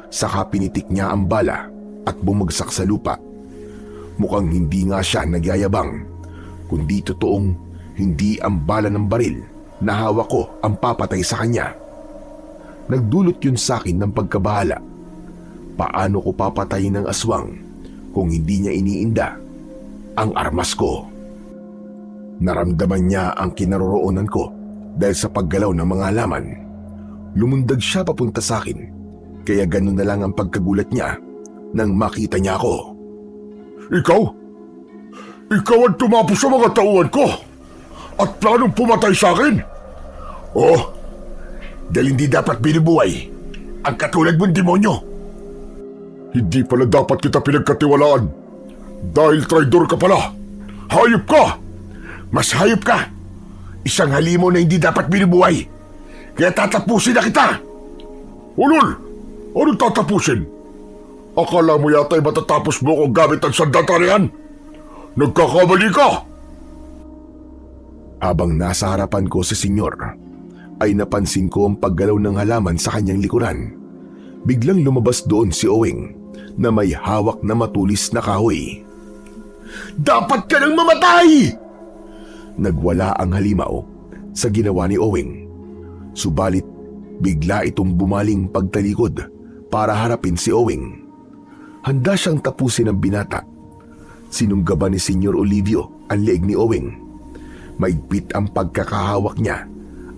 Saka pinitik niya ang bala at bumagsak sa lupa. Mukhang hindi nga siya nagyayabang, kundi totoong hindi ang bala ng baril na hawak ko ang papatay sa kanya. Nagdulot yun sa akin ng pagkabahala. Paano ko papatayin ng aswang kung hindi niya iniinda ang armas ko? Naramdaman niya ang kinaroroonan ko dahil sa paggalaw ng mga halaman. Lumundag siya papunta sa akin, kaya ganun na lang ang pagkagulat niya nang makita niya ako. Ikaw? Ikaw ang tumapos sa mga tauhan ko at planong pumatay sa akin? Oh, dahil hindi dapat binubuhay ang katulad mong demonyo. Hindi pala dapat kita pinagkatiwalaan dahil traidor ka pala. Hayop ka! Mas hayop ka! Isang halimo na hindi dapat binubuhay. Kaya tatapusin na kita! Ulol! Anong tatapusin? Akala mo yata ay matatapos mo kung gamit ang sandatarian? Nagkakamali ka! Habang nasa harapan ko si Senyor, ay napansin ko ang paggalaw ng halaman sa kanyang likuran. Biglang lumabas doon si Owing na may hawak na matulis na kahoy. Dapat ka nang mamatay! Nagwala ang halimaw sa ginawa ni Owing. Subalit bigla itong bumaling pagtalikod para harapin si Owing. Handa siyang tapusin ang binata. Sinunggaban ni Senyor Olivio ang leeg ni Owing. Maigpit ang pagkakahawak niya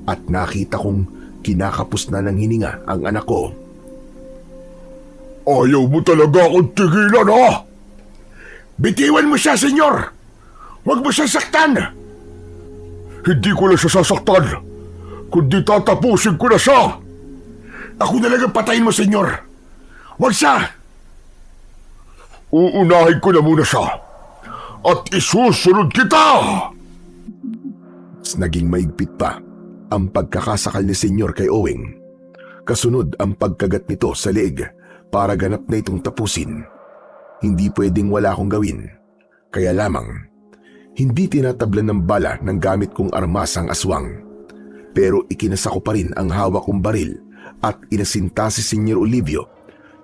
at nakita kong kinakapos na ng hininga ang anak ko. Ayaw mo talaga akong tigilan, ha? Bitiwan mo siya, senyor! Huwag mo siya saktan! Hindi ko lang siya sasaktan, kundi tatapusin ko na siya! Ako na lang ang patayin mo, senyor! Huwag siya! Uunahin ko na muna siya at isusunod kita! Naging maigpit pa ang pagkakasakal ni Senyor kay Owing. Kasunod ang pagkagat nito sa leeg para ganap na itong tapusin. Hindi pwedeng wala akong gawin. Kaya lamang, hindi tinatablan ng bala ng gamit kong armas ang aswang. Pero ikinasa ko pa rin ang hawak kong baril at inasinta si Senyor Olivio.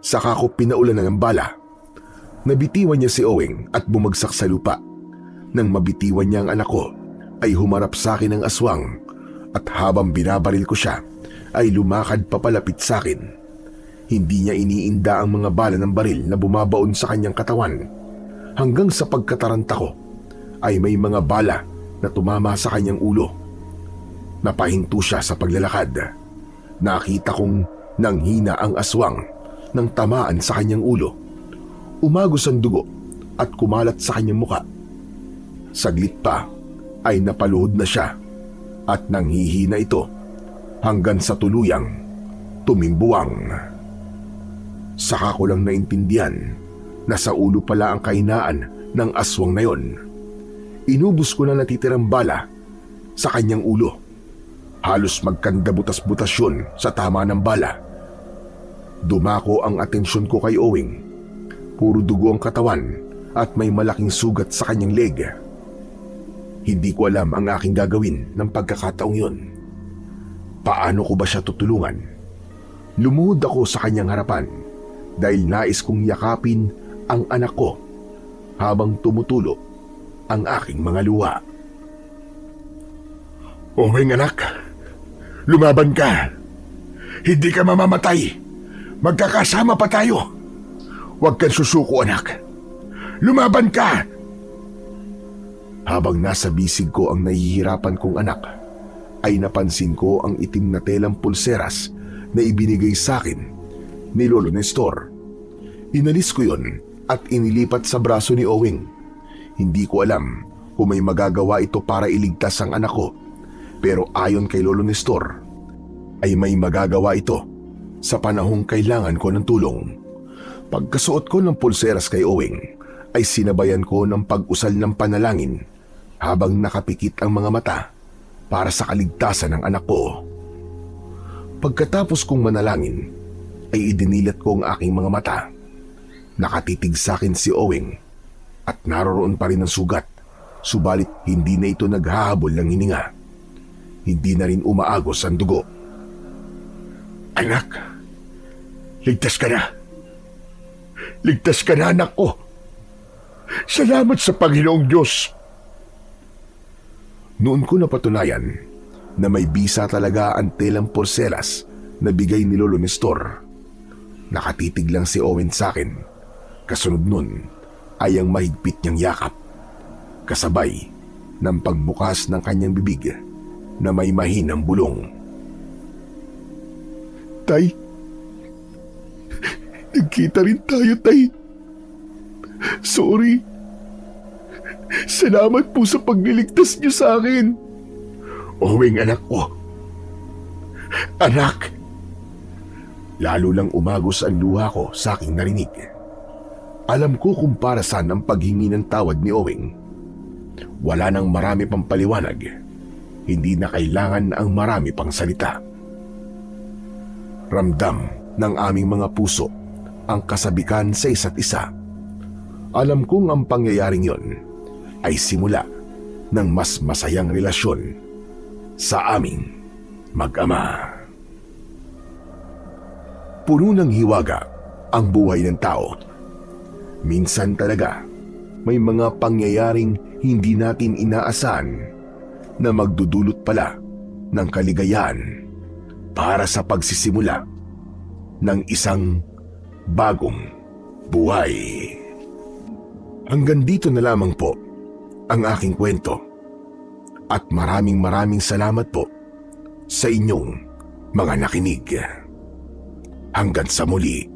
Saka ko pinaulan ng bala. Nabitiwan niya si Owing at bumagsak sa lupa. Nang mabitiwan niya ang anak ko, ay humarap sa akin ang aswang at habang binabaril ko siya, ay lumakad papalapit sa akin. Hindi niya iniinda ang mga bala ng baril na bumabaon sa kanyang katawan. Hanggang sa pagkataranta ko, ay may mga bala na tumama sa kanyang ulo. Napahinto siya sa paglalakad. Nakita kong nanghina ang aswang nang tamaan sa kanyang ulo. Umagos ang dugo at kumalat sa kanyang muka. Saglit pa ay napaluhod na siya at nanghihina ito hanggang sa tuluyang tumimbuwang. Saka ko lang naintindihan na sa ulo pala ang kahinaan ng aswang na yon. Inubos ko na natitirang bala sa kanyang ulo. Halos magkanda butas-butas yun sa tama ng bala. Dumako ang atensyon ko kay Owing. Puro dugo ang katawan at may malaking sugat sa kanyang leg. Hindi ko alam ang aking gagawin ng pagkakataong yun. Paano ko ba siya tutulungan? Lumuhod ako sa kanyang harapan dahil nais kong yakapin ang anak ko habang tumutulo ang aking mga luha. Owing anak, lumaban ka. Hindi ka mamamatay. Magkakasama pa tayo. Huwag kang susuko, anak. Lumaban ka! Habang nasa bisig ko ang nahihirapan kong anak, ay napansin ko ang itim na telang pulseras na ibinigay sa akin ni Lolo Nestor. Inalis ko yon at inilipat sa braso ni Owing. Hindi ko alam kung may magagawa ito para iligtas ang anak ko, pero ayon kay Lolo Nestor, ay may magagawa ito sa panahong kailangan ko ng tulong. Pagkasuot ko ng pulseras kay Owing, ay sinabayan ko ng pag-usal ng panalangin habang nakapikit ang mga mata para sa kaligtasan ng anak ko. Pagkatapos kong manalangin, ay idinilat ko ang aking mga mata. Nakatitig sa akin si Owing at naroroon pa rin ang sugat, subalit hindi na ito naghahabol ng hininga. Hindi na rin umaagos ang dugo. Anak, ligtas ka na. Ligtas ka na, anak ko. Salamat sa Panginoong Diyos. Noon ko napatunayan na may bisa talaga ang telang porselas na bigay ni Lolo Nestor. Nakatitig lang si Owen sa akin. Kasunod nun ay ang mahigpit niyang yakap, kasabay ng pagbukas ng kanyang bibig na may mahinang bulong. Tay, nagkita rin tayo, Tay. Sorry. Salamat po sa pagliligtas niyo sa akin. Owing, anak ko. Anak. Lalo lang umagos ang luha ko sa aking narinig. Alam ko kung para saan ang paghingi ng tawad ni Owing. Wala nang marami pang paliwanag. Hindi na kailangan ang marami pang salita. Ramdam ng aming mga puso ang kasabikan sa isa't isa. Alam kong ang pangyayaring yon ay simula ng mas masayang relasyon sa aming mag-ama. Puno ng hiwaga ang buhay ng tao. Minsan talaga may mga pangyayaring hindi natin inaasahan na magdudulot pala ng kaligayahan para sa pagsisimula ng isang bagong buhay. Hanggang dito na lamang po ang aking kwento. At maraming salamat po sa inyong mga nakinig. Hanggang sa muli.